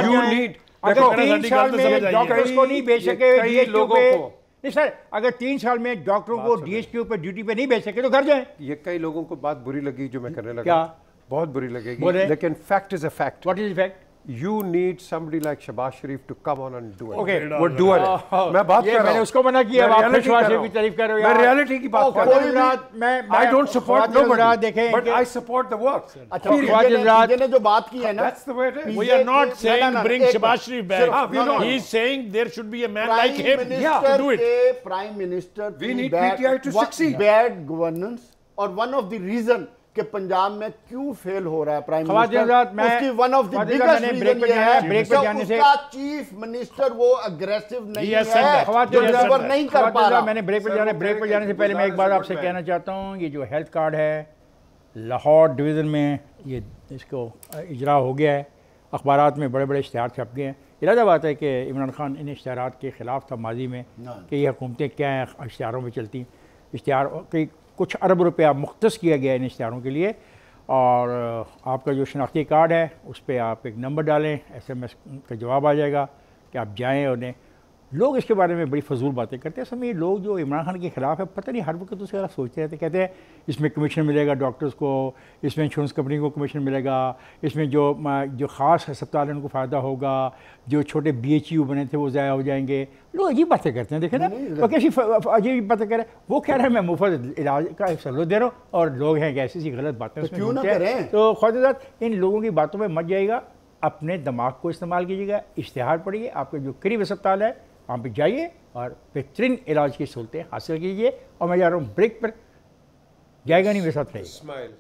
you need अगर देखो, 3 साडी साल गल तो समझ में आई है। डॉक्टर्स को नहीं भेज सके कई DHQ लोगों पे, को- नहीं सर, अगर 3 साल में डॉक्टरों को DHQ पे ड्यूटी पे नहीं भेज सके तो घर जाएं। ये कई लोगों को बात बुरी लगी जो मैं करने लगा। क्या? बहुत बुरी लगेगी, बोले? लेकिन fact is a fact. What is effect? You need somebody like Shahbaz Sharif to come on and do it. Okay. वो doer है। मैं बात कर रहा हूँ। मैंने उसको मना किया, मैं आप reality शहबाज कर शरीफ रहा की हूँ। तारीफ कर रहे हो मैं यार। reality की बात कर ख्वाजा रहा हूँ। इजरात, मैं I don't support Khwaja इजरात nobody, देखें but I support the work. अच्छा, ख्वाजा इजरात ने जो बात की है ना, That's the way it is. We are not saying bring एक Shahbaz मिनट। Sharif back. हाँ, we know. He is saying there should be a man like prime him minister to do it. के prime minister We need PTI to succeed. Bad governance और one of the reason कि पंजाब में क्यों fail हो रहा है prime Khwaja इजरात, मैं- उसकी one of the Khwaja biggest इजरात, मैंने ब्रेक रीजन पे ये जाना है, है ब्रेक पे कि जाने से- उसका चीफ मिनिस्टर वो अग्रेसिव नहीं has said है, that. ख्वाजा जो इजरात, डिलीवर नहीं कर ख्वाजा पा इजरात, रहा। मैंने ब्रेक पे सर, जाने वो ब्रेक पे जाने से कहेंगे, पहले मैं एक बात गुजारिश आपसे है। कहना चाहता हूँ, ये जो हेल्थ कार्ड है लाहौर डिवीज़न में ये इसको इजरा हो गया है, अखबारात में बड़े बड़े इश्तहार छप गए हैं। इरादा बात है कि इमरान खान इन इश्तहारात के ख़िलाफ़ था माजी में कि ये हुकूमतें क्या हैं इश्तहारों में चलती, इश्तहार की कुछ अरब रुपया मुख्तस किया गया इन इश्तहारों के लिए। और आपका जो शनाख्ती कार्ड है उस पर आप एक नंबर डालें, SMS का जवाब आ जाएगा कि आप जाएँ। उन्हें लोग इसके बारे में बड़ी फजूल बातें करते हैं। असल में ये लोग जो इमरान खान के ख़िलाफ़ है, पता नहीं हर वक्त उसके खिलाफ सोचते रहते, कहते हैं इसमें कमीशन मिलेगा डॉक्टर्स को, इसमें इंश्योरेंस कंपनी को कमीशन मिलेगा, इसमें जो ख़ास अस्पताल हैं उनको फ़ायदा होगा, जो छोटे BHU बने थे वो ज़ाया हो जाएंगे। लोग अजीब बातें करते हैं, देखें ना, वो कैसी अजीब बातें कर रहे हैं। वो कह रहे हैं मैं मुफ्त इलाज का सहूलत दे रहा हूँ और लोग हैं कि ऐसी गलत बातें उसमें क्यों ना ढूंढते हैं। करें? तो ख्वाजा इजरात, इन लोगों की बातों में मत जाइएगा, अपने दिमाग को इस्तेमाल कीजिएगा, इश्तिहार पढ़िए, आपके जो करीब अस्पताल है वहाँ पे जाइए और बेहतरीन इलाज की सहूलतें हासिल कीजिए। और मैं जा रहा हूँ ब्रेक पर, जाएगा नहीं मेरे साथ रहिए। Smile.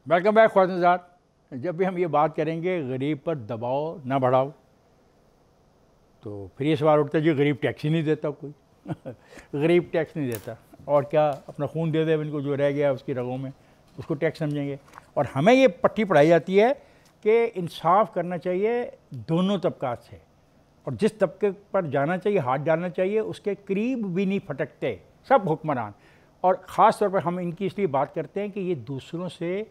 वेलकम बैक ख्वाजा इजरात। जब भी हम ये बात करेंगे गरीब पर दबाव ना बढ़ाओ, तो फिर ये सवाल उठता है जी गरीब टैक्स ही नहीं देता कोई गरीब टैक्स नहीं देता और क्या अपना खून दे दे इनको जो रह गया उसकी रगों में, उसको टैक्स समझेंगे। और हमें ये पट्टी पढ़ाई जाती है कि इंसाफ करना चाहिए दोनों तबकात से, और जिस तबके पर जाना चाहिए हाथ डालना चाहिए उसके करीब भी नहीं फटकते सब हुक्मरान। और ख़ास तौर पर हम इनकी इसलिए बात करते हैं कि ये दूसरों से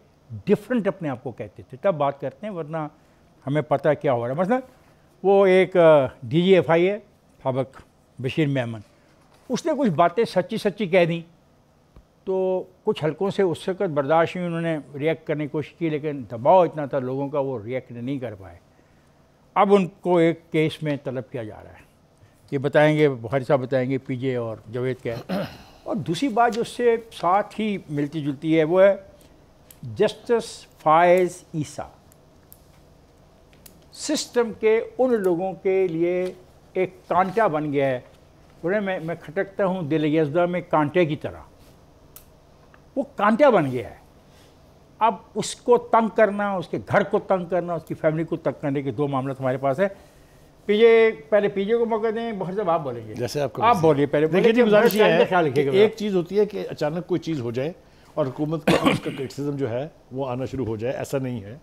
डिफरेंट अपने आप को कहते थे, तब बात करते हैं, वरना हमें पता है क्या हो रहा है। मसलन वो एक DGFI है साबिक बशीर मेमन, उसने कुछ बातें सच्ची सच्ची कह दी, तो कुछ हलकों से उस वक्त बर्दाश्त नहीं, उन्होंने रिएक्ट करने की कोशिश की, लेकिन दबाव इतना था लोगों का वो रिएक्ट नहीं कर पाए। अब उनको एक केस में तलब किया जा रहा है, ये बताएंगे बुखारी साहब बताएंगे, PJ और जावेद का। और दूसरी बात जो उससे साथ ही मिलती जुलती है वो है जस्टिस फायज़ ईसा। सिस्टम के उन लोगों के लिए एक कांटा बन गया है, बोले मैं खटकता हूँ दिल यज़दा में कांटे की तरह, वो कांटा बन गया है। अब उसको तंग करना, उसके घर को तंग करना, उसकी फैमिली को तंग करने के दो मामले तुम्हारे पास है। पहले PJ को मौका दें, बहुत साहब आप बोलेंगे, जैसे आपको आप बोलिए पहले। देखिए जी, गुजारिश ये है ख्याल कि रखिएगा। एक चीज़ होती है कि अचानक कोई चीज़ हो जाए और हुकूमत का उसका क्रिटिसिज्म जो है वो आना शुरू हो जाए, ऐसा नहीं है।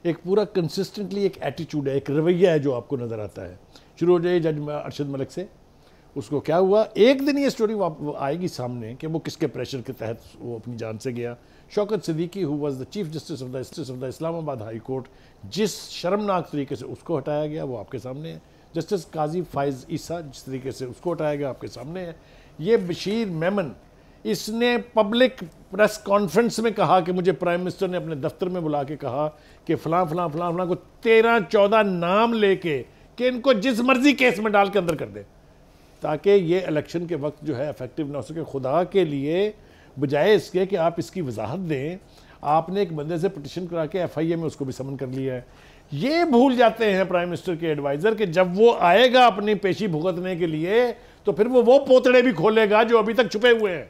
एक पूरा कंसिस्टेंटली एक एटीट्यूड है, एक रवैया है जो आपको नज़र आता है। शुरू हो जाए जज अरशद मलिक से, उसको क्या हुआ, एक दिन ये स्टोरी वो आएगी सामने कि वो किसके प्रेशर के तहत वो अपनी जान से गया। Shaukat Siddiqui who was the chief justice of the Islamabad high court, जिस शर्मनाक तरीके से उसको हटाया गया वो आपके सामने है। जस्टिस काजी फायज़ ईसा जिस तरीके से उसको हटाया गया आपके सामने है। ये बशीर मेमन, इसने पब्लिक प्रेस कॉन्फ्रेंस में कहा कि मुझे प्राइम मिनिस्टर ने अपने दफ्तर में बुला के कहा कि फलां फलां फलां फलां को 13-14 नाम लेके कि इनको जिस मर्जी केस में डाल के अंदर कर दे, ताकि ये इलेक्शन के वक्त जो है इफेक्टिव ना हो सके। खुदा के लिए बजाय इसके कि आप इसकी वजाहत दें, आपने एक बंदे से पिटिशन करा के FIA में उसको भी समन कर लिया है। ये भूल जाते हैं प्राइम मिनिस्टर के एडवाइज़र कि जब वो आएगा अपनी पेशी भुगतने के लिए तो फिर वो पोतड़े भी खोलेगा जो अभी तक छुपे हुए हैं।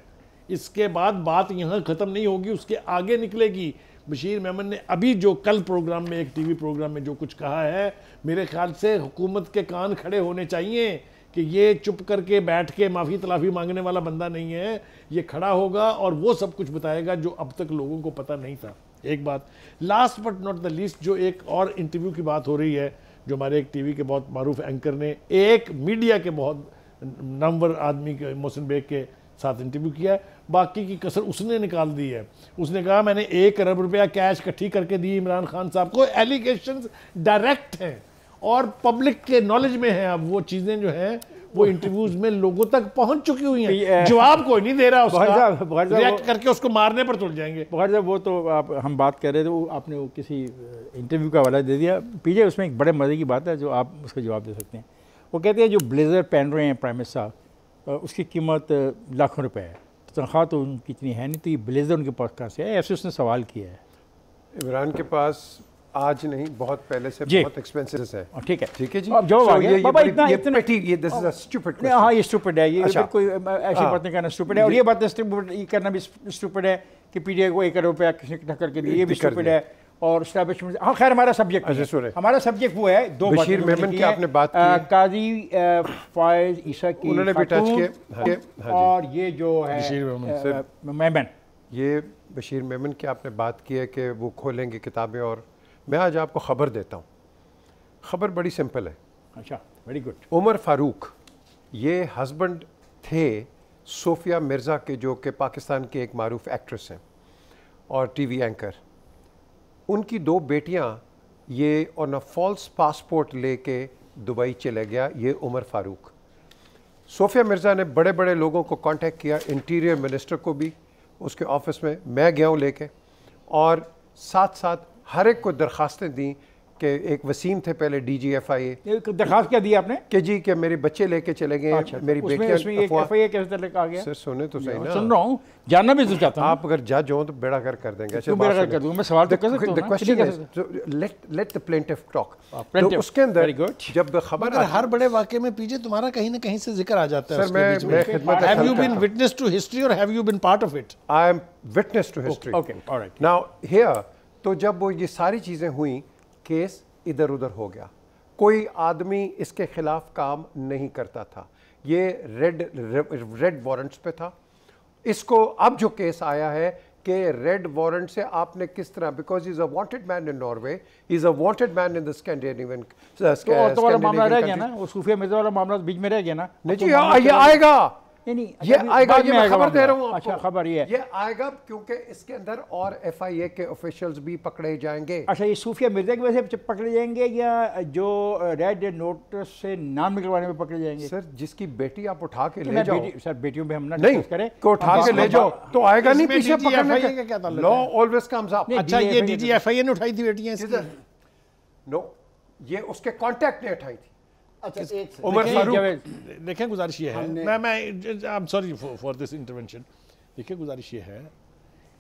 इसके बाद बात यहाँ ख़त्म नहीं होगी, उसके आगे निकलेगी। बशीर मेमन ने अभी जो कल प्रोग्राम में, एक TV प्रोग्राम में जो कुछ कहा है, मेरे ख्याल से हुकूमत के कान खड़े होने चाहिए कि ये चुप करके बैठ के माफ़ी तलाफ़ी मांगने वाला बंदा नहीं है। ये खड़ा होगा और वो सब कुछ बताएगा जो अब तक लोगों को पता नहीं था। एक बात last but not the least, जो एक और इंटरव्यू की बात हो रही है, जो हमारे एक TV के बहुत मारूफ एंकर ने एक मीडिया के बहुत नंबर आदमी के, मोहसिन बेग के साथ इंटरव्यू किया है, बाकी की कसर उसने निकाल दी है। उसने कहा मैंने 1 अरब रुपया कैश इकट्ठी करके दी इमरान खान साहब को। एलिगेशंस डायरेक्ट हैं और पब्लिक के नॉलेज में है। अब वो चीज़ें जो हैं वो इंटरव्यूज में लोगों तक पहुंच चुकी हुई हैं। जवाब कोई नहीं दे रहा उसका, रिएक्ट करके उसको मारने पर तुल जाएंगे। बगैर वो तो आप हम बात कर रहे थे, वो आपने वो किसी इंटरव्यू का हवाला दे दिया। पीजे उसमें एक बड़े मज़े की बात है जो आप उसका जवाब दे सकते हैं। वो कहते हैं जो ब्लेज़र पहन रहे हैं प्राइम मिनिस्टर साहब, उसकी कीमत लाखों रुपए है, तो तनख्वाह तो उनकी इतनी है नहीं, तो ये ब्लेज़र उनके पास कहाँ से है? ऐसे उसने सवाल किया है। इमरान के पास आज नहीं, बहुत पहले से बहुत एक्सपेंसिव है। ठीक है, ठीक है जी। अब जवाब आ गया। बाबा इतना ये this is a stupid question. हाँ, ये स्टूपिड है, ये कोई ऐसी बात नहीं करना स्टूपिड है। और ये बात ये करना भी स्टूपिड है कि PTI को 1 अरब रुपया किसी ने टक्कर के लिए, ये भी स्टूपिड है। और एस्टैब्लिशमेंट, हाँ खैर हमारा सब्जेक्ट हमारा सब्जेक्ट वो है। दो बशीर मेमन की आपने बात की, काजी फायज ईसा की उन्होंने भी टच किए, और ये जो है मेमन, ये बशीर मेमन की आपने बात की है कि वो खोलेंगे किताबें। और मैं आज आपको ख़बर देता हूँ। ख़बर बड़ी सिंपल है। अच्छा, वेरी गुड। उमर फारूक ये हस्बैंड थे सोफिया मिर्ज़ा के, जो कि पाकिस्तान के एक मारूफ एक्ट्रेस हैं और TV एंकर। उनकी 2 बेटियां ये ऑन अ फॉल्स पासपोर्ट लेके दुबई चले गया ये उमर फारूक। सोफिया मिर्ज़ा ने बड़े बड़े लोगों को कांटेक्ट किया, इंटीरियर मिनिस्टर को भी उसके ऑफिस में, मैं गया हूँ लेके, और साथ साथ हर एक को दरखास्तें दी कि एक वसीम थे पहले DG FIA। दरखास्त क्या दी आपने? कि जी कि मेरी बच्चे लेके चले गए। अच्छा, मेरी बेटियां FIA कैसे तक आ गया? सर सुने तो सही ना, सुन रहा हूँ, जानना भी तो चाहता हूँ। आप अगर जज हो तो बेड़ा कर देंगे। अच्छा, बेड़ा कर दूंगा मैं, सवाल तो कर सकता हूं। The question is let the plaintiff talk. तो उसके अंदर जब खबर, हर बड़े वाकये में पीजे तुम्हारा कहीं ना कहीं से जिक्र आ जाता है। सर मैं खिदमत, have you been witness to history और have you been part of it? I am witness to history. Okay, alright. Now here, तो जब वो ये सारी चीज़ें हुई, केस इधर उधर हो गया, कोई आदमी इसके खिलाफ काम नहीं करता था, ये रेड वारंट्स पे था। इसको अब जो केस आया है कि रेड वारंट से आपने किस तरह, because is a wanted man in Norway, is a wanted man in the Scandinavian. तो वाला मामला रह गया ना, वो सूफिया मिर्जा वाला मामला बीच में रह गया ना। नहीं जी, ये आएगा, ये आएगा, ये मैं खबर दे रहा हूँ आपको। अच्छा, खबर ये आएगा क्योंकि इसके अंदर और FIA के ऑफिशियल्स भी पकड़े जाएंगे। अच्छा, ये सूफिया मिर्जा की वजह से पकड़े जाएंगे या जो रेड नोटिस से नाम निकलवाने में पकड़े जाएंगे? सर जिसकी बेटी आप उठा के ले जाओ, सर बेटियों पे हम ना नहीं करें, को उठा के ले जाओ तो आएगा नहीं पीछे पकड़ने का क्या ताल्लुक? Law always comes up. अच्छा, ये DG FIA ने उठाई थी बेटियां इसकी? नो, ये उसके कांटेक्ट ने उठाई थी। अच्छा, उमर फारूक, देखें गुजारिश ये है, मैं I am sorry for this intervention. देखिए गुजारिश ये है,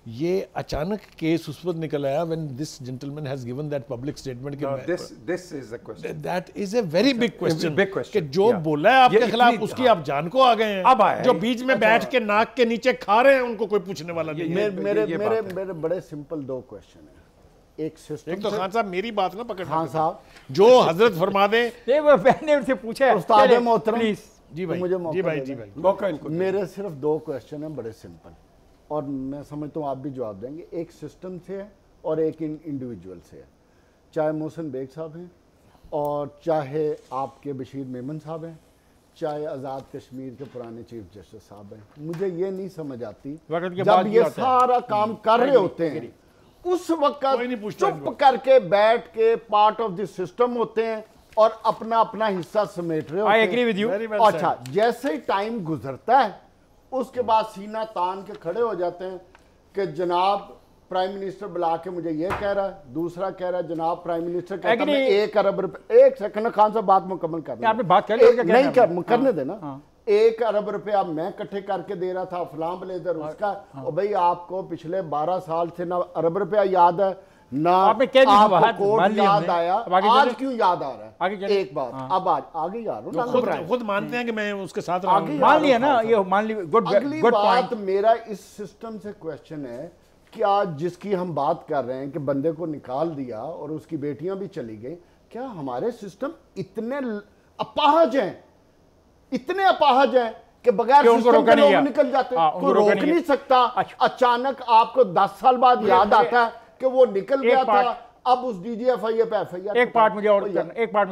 ये अचानक केस उस पर निकल आया when this gentleman has given that public statement कि this is the question, that is a very big question कि जो बोला है आपके खिलाफ उसकी आप जान को आ गए हैं। अब आए जो बीच में बैठ के नाक के नीचे खा रहे हैं उनको कोई पूछने वाला नहीं है। मेरे बड़े सिंपल 2 क्वेश्चन हैं। एक सिस्टम, एक तो खान साहब मेरी बात ना पकड़, खान साहब जो हजरत फरमा दे। वो मैंने उनसे पूछा है, उस्ताद मोहतरम प्लीज जी भाई, मुझे जी भाई, जी भाई, मौका इनको। मेरे सिर्फ 2 क्वेश्चन हैं, बड़े सिंपल, और मैं समझता हूँ आप भी जवाब देंगे। एक सिस्टम से है और एक इंडिविजुअल से है। चाहे मोहसिन बेग साहब हैं और चाहे आपके बशीर मेमन साहब हैं, चाहे आज़ाद कश्मीर के पुराने चीफ जस्टिस साहब हैं, मुझे ये नहीं समझ आती जब ये सारा काम कर रहे होते हैं उस वक्त चुप करके बैठ के पार्ट ऑफ द सिस्टम होते हैं और अपना अपना हिस्सा समेट रहे होते हैं। I agree with you. अच्छा, जैसे ही टाइम गुजरता है उसके बाद सीना तान के खड़े हो जाते हैं कि जनाब प्राइम मिनिस्टर बुला के मुझे ये कह रहा है, दूसरा कह रहा है जनाब प्राइम मिनिस्टर कहता है मैं 1 अरब रुपए, एक सेकंड खान साहब बात मुकम्मल कर रहे हैं, आपने बात कर ली, नहीं करने देना। 1 अरब रुपया मैं इकट्ठे करके दे रहा था, फलां ब्लेजर उसका, और भाई आपको पिछले 12 साल से ना अरब रुपया याद है ना आपको कोड याद आया, आज क्यों याद आ रहा है? एक बात अब आज आगे यार खुद मानते हैं कि मैं उसके साथ मान लिया ना, ये मान लिया। अगली बात मेरा इस सिस्टम से क्वेश्चन है, क्या जिसकी हम बात कर रहे हैं कि बंदे को निकाल दिया और उसकी बेटियां भी चली गई, क्या हमारे सिस्टम इतने अपाहज हैं, इतने अपाहज हैं कि बगैर सिस्टम के लोग निकल जाते हैं? कोई रोक नहीं सकता। अचानक आपको 10 साल बाद याद आता है कि वो निकल गया था, अब उस डीजीएफआई पे एफआईआर। एक पार्ट मुझे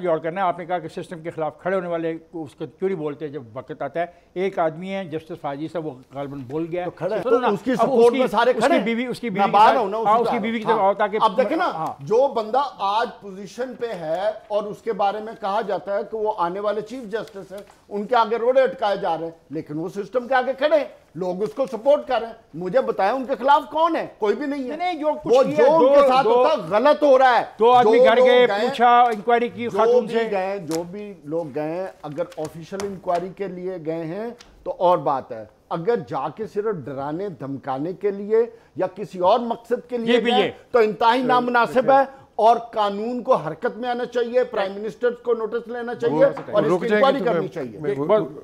और करना है। आपने कहा कि सिस्टम के खिलाफ खड़े होने वाले को उसको क्यों नहीं बोलते जब वक्त आता है? एक आदमी है जस्टिस फाजी साहब, वो गालबन बोल गया, तो खड़े तो उसकी सपोर्ट में सारे खड़े, उसकी बीवी उसकी बीवी की तरफ आओ, अब देखे ना जो बंदा आज पोजीशन पे है और उसके बारे में कहा जाता है कि वो आने वाले चीफ जस्टिस है, उनके आगे रोड़े अटकाए जा रहे हैं, लेकिन वो सिस्टम के आगे खड़े, लोग उसको सपोर्ट कर रहे हैं। मुझे बताएं उनके खिलाफ कौन है? कोई भी नहीं है। नहीं, जो उनके साथ होता गलत हो रहा है। तो आदमी घर गए, पूछा, इंक्वायरी की खातून से, जो भी लोग गए, अगर ऑफिशियल इंक्वायरी के लिए गए हैं तो और बात है, अगर जाके सिर्फ डराने धमकाने के लिए या किसी और मकसद के लिए गए तो इंतहाई नामुनासिब है और कानून को हरकत में आना चाहिए, प्राइम मिनिस्टर को नोटिस लेना चाहिए और इसकी इंक्वायरी करनी चाहिए।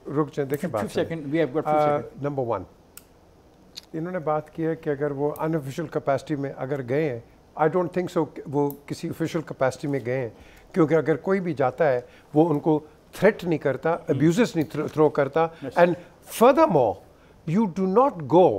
रुक जाए, देखिए नंबर 1 इन्होंने बात की है कि अगर वो अनऑफिशियल कैपेसिटी में अगर गए हैं, आई डोंट थिंक सो वो किसी ऑफिशियल कैपेसिटी में गए हैं, क्योंकि अगर कोई भी जाता है वो उनको थ्रेट नहीं करता, अब्यूजेस नहीं थ्रो करता, and furthermore you do not go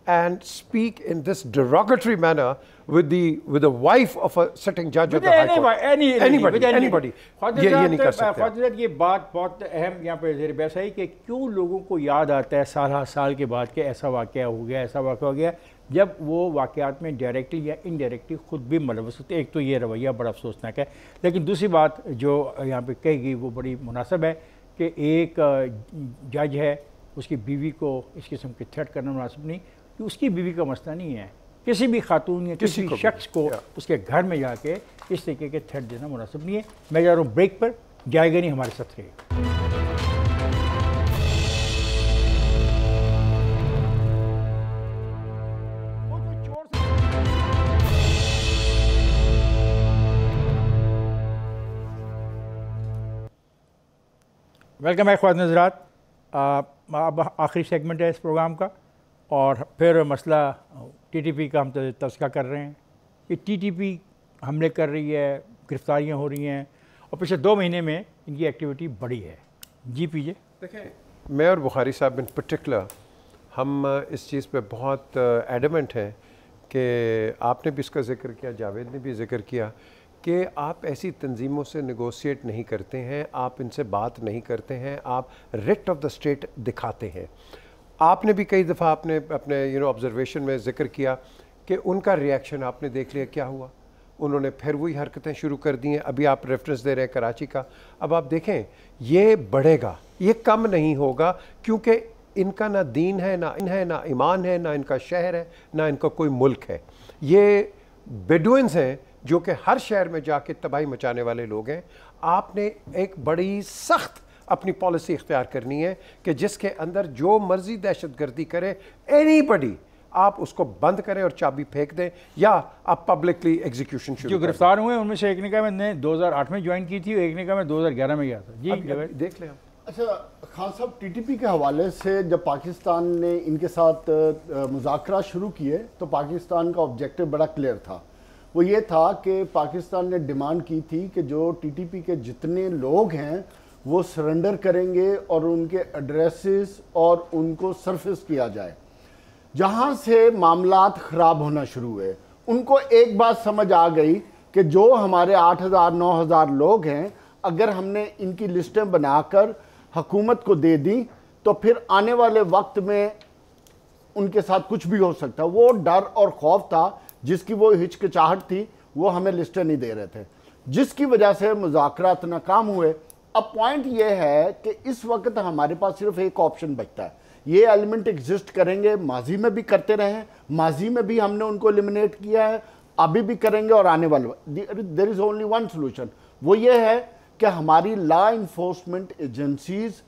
and speak in this derogatory manner with the wife of a sitting judge of the High Court. Anybody. ये नहीं कर सकते। ख्वाजा, ये बात बहुत अहम यहाँ पे ज़ेर बहस है कि क्यों लोगों को याद आता है साल के बाद कि ऐसा वाक़या हो गया, ऐसा वाक़या हो गया, जब वो वाक़यात में डायरेक्टली या इनडायरेक्टली खुद भी मुलव्वस होते। एक तो ये रवैया बड़ा अफसोसनाक है, लेकिन दूसरी बात जो यहाँ पे कही गई वो बड़ी मुनासिब है कि एक जज है, उसकी बीवी को इस किस्म के थ्रेट करना मुनासिब नहीं। उसकी बीवी का मसला नहीं है, किसी भी खातून या किसी शख्स को उसके घर में जाके इस तरीके के थ्रेट देना मुनासिब नहीं है। मैं जा रहा हूँ ब्रेक पर, जाएगा नहीं, हमारे साथ रहिए। वेलकम है ख्वाजा हज़रात। अब आखिरी सेगमेंट है इस प्रोग्राम का और फिर मसला टीटीपी का हम तज़किरा कर रहे हैं कि टीटीपी हमले कर रही है, गिरफ्तारियां हो रही हैं और पिछले 2 महीने में इनकी एक्टिविटी बढ़ी है। जी पीजे देखें, मैं और बुखारी साहब इन पर्टिकुलर हम इस चीज़ पे बहुत एडमेंट हैं कि आपने भी इसका जिक्र किया, जावेद ने भी जिक्र किया कि आप ऐसी तंजीमों से नेगोशिएट नहीं करते हैं, आप इनसे बात नहीं करते हैं, आप रिट ऑफ द स्टेट दिखाते हैं। आपने भी कई दफ़ा आपने अपने ऑब्जर्वेशन में जिक्र किया कि उनका रिएक्शन आपने देख लिया क्या हुआ, उन्होंने फिर वही हरकतें शुरू कर दी हैं। अभी आप रेफरेंस दे रहे हैं कराची का, अब आप देखें ये बढ़ेगा, ये कम नहीं होगा, क्योंकि इनका ना दीन है, ना ईमान है, ना इनका शहर है, ना इनका कोई मुल्क है। ये बेडुइन्स हैं जो कि हर शहर में जाके तबाही मचाने वाले लोग हैं। आपने एक बड़ी सख्त अपनी पॉलिसी इख्तियार करनी है कि जिसके अंदर जो मर्जी दहशतगर्दी करे, एनीबडी, आप उसको बंद करें और चाबी फेंक दें या आप पब्लिकली एग्जीक्यूशन शुरू। जो गिरफ्तार हुए उनमें से एक ने कहा मैंने 2008 में ज्वाइन की थी, एक ने कहा मैं 2011 में गया था। जी देख लें। अच्छा खान साहब, टीटीपी के हवाले से जब पाकिस्तान ने इनके साथ मुज़ाकरा शुरू किए तो पाकिस्तान का ऑब्जेक्टिव बड़ा क्लियर था। वो ये था कि पाकिस्तान ने डिमांड की थी कि जो टीटीपी के जितने लोग हैं वो सरेंडर करेंगे और उनके एड्रेसेस और उनको सरफेस किया जाए। जहाँ से मामलात ख़राब होना शुरू हुए, उनको एक बात समझ आ गई कि जो हमारे 8,000 9,000 लोग हैं, अगर हमने इनकी लिस्टें बनाकर हुकूमत को दे दी तो फिर आने वाले वक्त में उनके साथ कुछ भी हो सकता। वो डर और खौफ था, जिसकी वो हिचकिचाहट थी, वो हमें लिस्टें नहीं दे रहे थे, जिसकी वजह से मुज़ाकरात नाकाम हुए। अब पॉइंट ये है कि इस वक्त हमारे पास सिर्फ एक ऑप्शन बचता है ये एलिमेंट एग्जिस्ट करेंगे, माजी में भी करते रहे हैं, माजी में भी हमने उनको एलिमिनेट किया है, अभी भी करेंगे और आने वाले। There is only one solution, वो ये है कि हमारी लॉ इन्फोर्समेंट एजेंसीज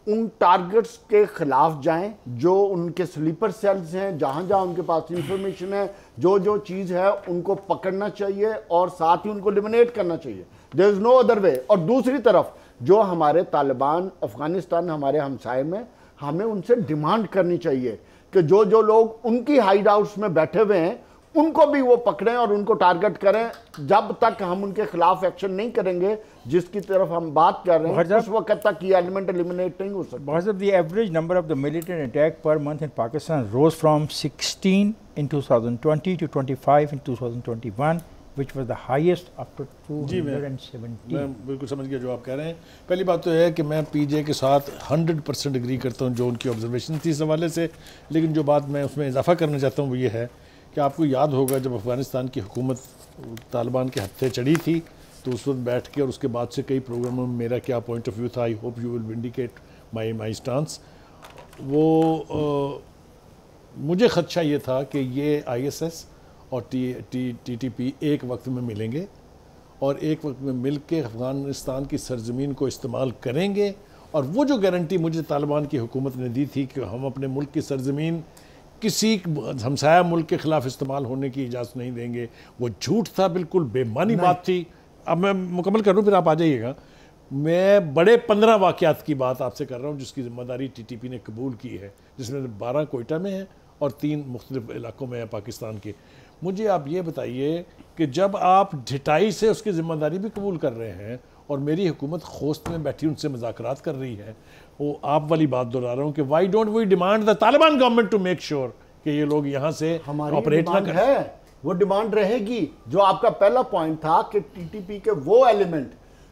उन टारगेट्स के खिलाफ जाएं जो उनके स्लीपर सेल्स हैं, जहां जहां उनके पास इंफॉर्मेशन है, जो जो चीज़ है उनको पकड़ना चाहिए और साथ ही उनको एलिमिनेट करना चाहिए। There is no other way. और दूसरी तरफ जो हमारे तालिबान अफगानिस्तान हमारे हमसाए में, हमें उनसे डिमांड करनी चाहिए कि जो जो लोग उनकी हाइड हाउस में बैठे हुए हैं उनको भी वो पकड़ें और उनको टारगेट करें। जब तक हम उनके खिलाफ एक्शन नहीं करेंगे, जिसकी तरफ हम बात कर रहे हैं, उस वक्त तक ये एलिमेंट एलिमिनेट नहीं हो सकता। Because of the average number of the militant attack per month in Pakistan rose from 16 in 2020 to 25 in 2021, which was the highest after 217। मैं बिल्कुल समझ गया जो आप कह रहे हैं। पहली बात तो है कि मैं पीजे के साथ 100% एग्री करता हूँ जो उनकी ऑब्जर्वेशन थी इस हवाले से, लेकिन जो बात मैं उसमें इजाफा करना चाहता हूँ वो ये है कि आपको याद होगा जब अफ़गानिस्तान की हुकूमत तालिबान के हत्थे चढ़ी थी तो उस वक्त बैठ के और उसके बाद से कई प्रोग्रामों में मेरा क्या पॉइंट ऑफ व्यू था, I hope you will vindicate my stance. वो मुझे ख़दशा ये था कि ये ISS और TTP एक वक्त में मिलेंगे और एक वक्त में मिल के अफ़गानिस्तान की सरजमीन को इस्तेमाल करेंगे। और वो जो गारंटी मुझे तालिबान की हुकूमत ने दी थी कि हम अपने मुल्क की सरजमीन किसी हमसाया मुल्क के ख़िलाफ़ इस्तेमाल होने की इजाज़त नहीं देंगे, वो झूठ था, बिल्कुल बेमानी बात थी। अब मैं मुकम्मल करूँ फिर आप आ जाइएगा। मैं बड़े 15 वाक़यात की बात आपसे कर रहा हूँ जिसकी ज़िम्मेदारी TTP ने कबूल की है, जिसमें 12 कोयटा में है और 3 मुख्तलिफ इलाकों में है पाकिस्तान के। मुझे आप ये बताइए कि जब आप ढिटाई से उसकी ज़िम्मेदारी भी कबूल कर रहे हैं और मेरी हुकूमत खोस्त में बैठी उनसे मुज़ाकरात कर रही है, वो आप वाली बात दोहरा रहा हूँ कि why don't we demand the Taliban government to make sure कि ये लोग यहाँ से ऑपरेट ना करें। है वो डिमांड रहेगी। जो आपका पहला पॉइंट था कि TTP के वो एलिमेंट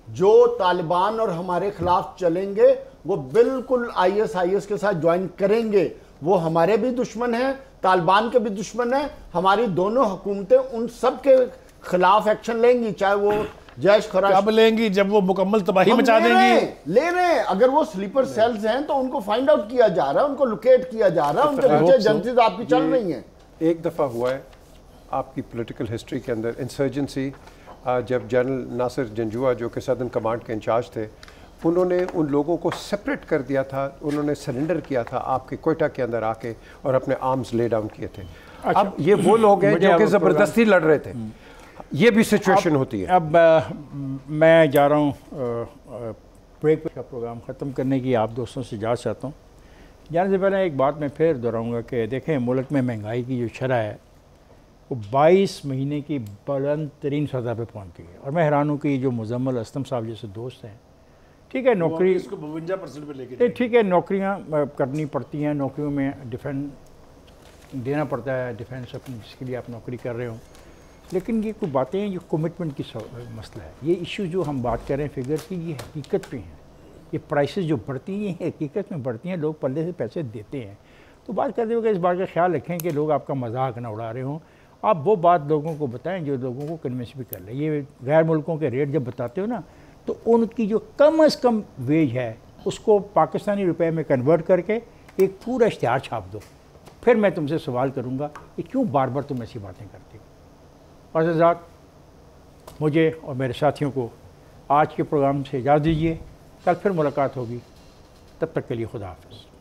जो तालिबान और हमारे खिलाफ चलेंगे वो बिल्कुल ISIS के साथ ज्वाइन करेंगे। वो हमारे भी दुश्मन हैं, तालिबान के भी दुश्मन हैं। हमारी दोनों हुकूमतें उन सब के खिलाफ एक्शन लेंगी, चाहे वो जैश खराश। कब लेंगी? जब वो मुकम्मल तबाही मचा देंगी। ले रहे हैं। अगर वो स्लीपर सेल्स हैं तो उनको फाइंड आउट किया जा रहा है, उनको लोकेट किया जा रहा है, उनके नीचे एजेंसीज आपकी चल रही हैं। एक दफ़ा हुआ है आपकी पॉलिटिकल हिस्ट्री के अंदर इंसर्जेंसी, जब जनरल नासिर जंजुआ जो कि सदर्न कमांड के इंचार्ज थे, उन्होंने उन लोगों को सेपरेट कर दिया था, उन्होंने सरेंडर किया था आपके कोयटा के अंदर आके और अपने आर्म्स ले डाउन किए थे। अच्छा, अब ये वो लोग हैं जो कि ज़बरदस्ती लड़ रहे थे, ये भी सिचुएशन होती है। अब मैं जा रहा हूँ ब्रेक का प्रोग्राम ख़त्म करने की आप दोस्तों से इजाज़त चाहता हूँ। जाने से पहले एक बात मैं फिर दोहराऊँगा कि देखें मुल्क में महंगाई की जो शरह है वो 22 महीने की बुलंद तरीन सतह पे पहुँच गई है। और मैं हैरान हूँ कि जो मुजम्मल असलम साहब जैसे दोस्त हैं, ठीक है नौकरी इसको 52% पे लेके ठीक है, नौकरियाँ करनी पड़ती हैं, नौकरियों में डिफेंस देना पड़ता है, डिफेंस अपनी जिसके लिए आप नौकरी कर रहे हो, लेकिन ये कुछ बातें हैं, ये कमिटमेंट की मसला है। ये इशू जो हम बात कर रहे हैं फिगर की, ये हकीकत पे हैं। ये प्राइसेस जो बढ़ती हैं हकीकत में बढ़ती हैं, लोग पल्ले से पैसे देते हैं। तो बात करते हुए इस बात का ख्याल रखें कि लोग आपका मजाक ना उड़ा रहे हों। आप वो बात लोगों को बताएं जो लोगों को कन्विंस भी कर ले। ये गैर मुल्कों के रेट जब बताते हो ना, तो उनकी जो कम से कम वेज है उसको पाकिस्तानी रुपए में कन्वर्ट करके एक पूरा इश्तिहार छाप दो। फिर मैं तुमसे सवाल करूँगा कि क्यों बार बार तुम ऐसी बातें करते हो। और आज़ाद, मुझे और मेरे साथियों को आज के प्रोग्राम से इजाज़त दीजिए। कल फिर मुलाकात होगी, तब तक के लिए खुदा हाफ़िज़।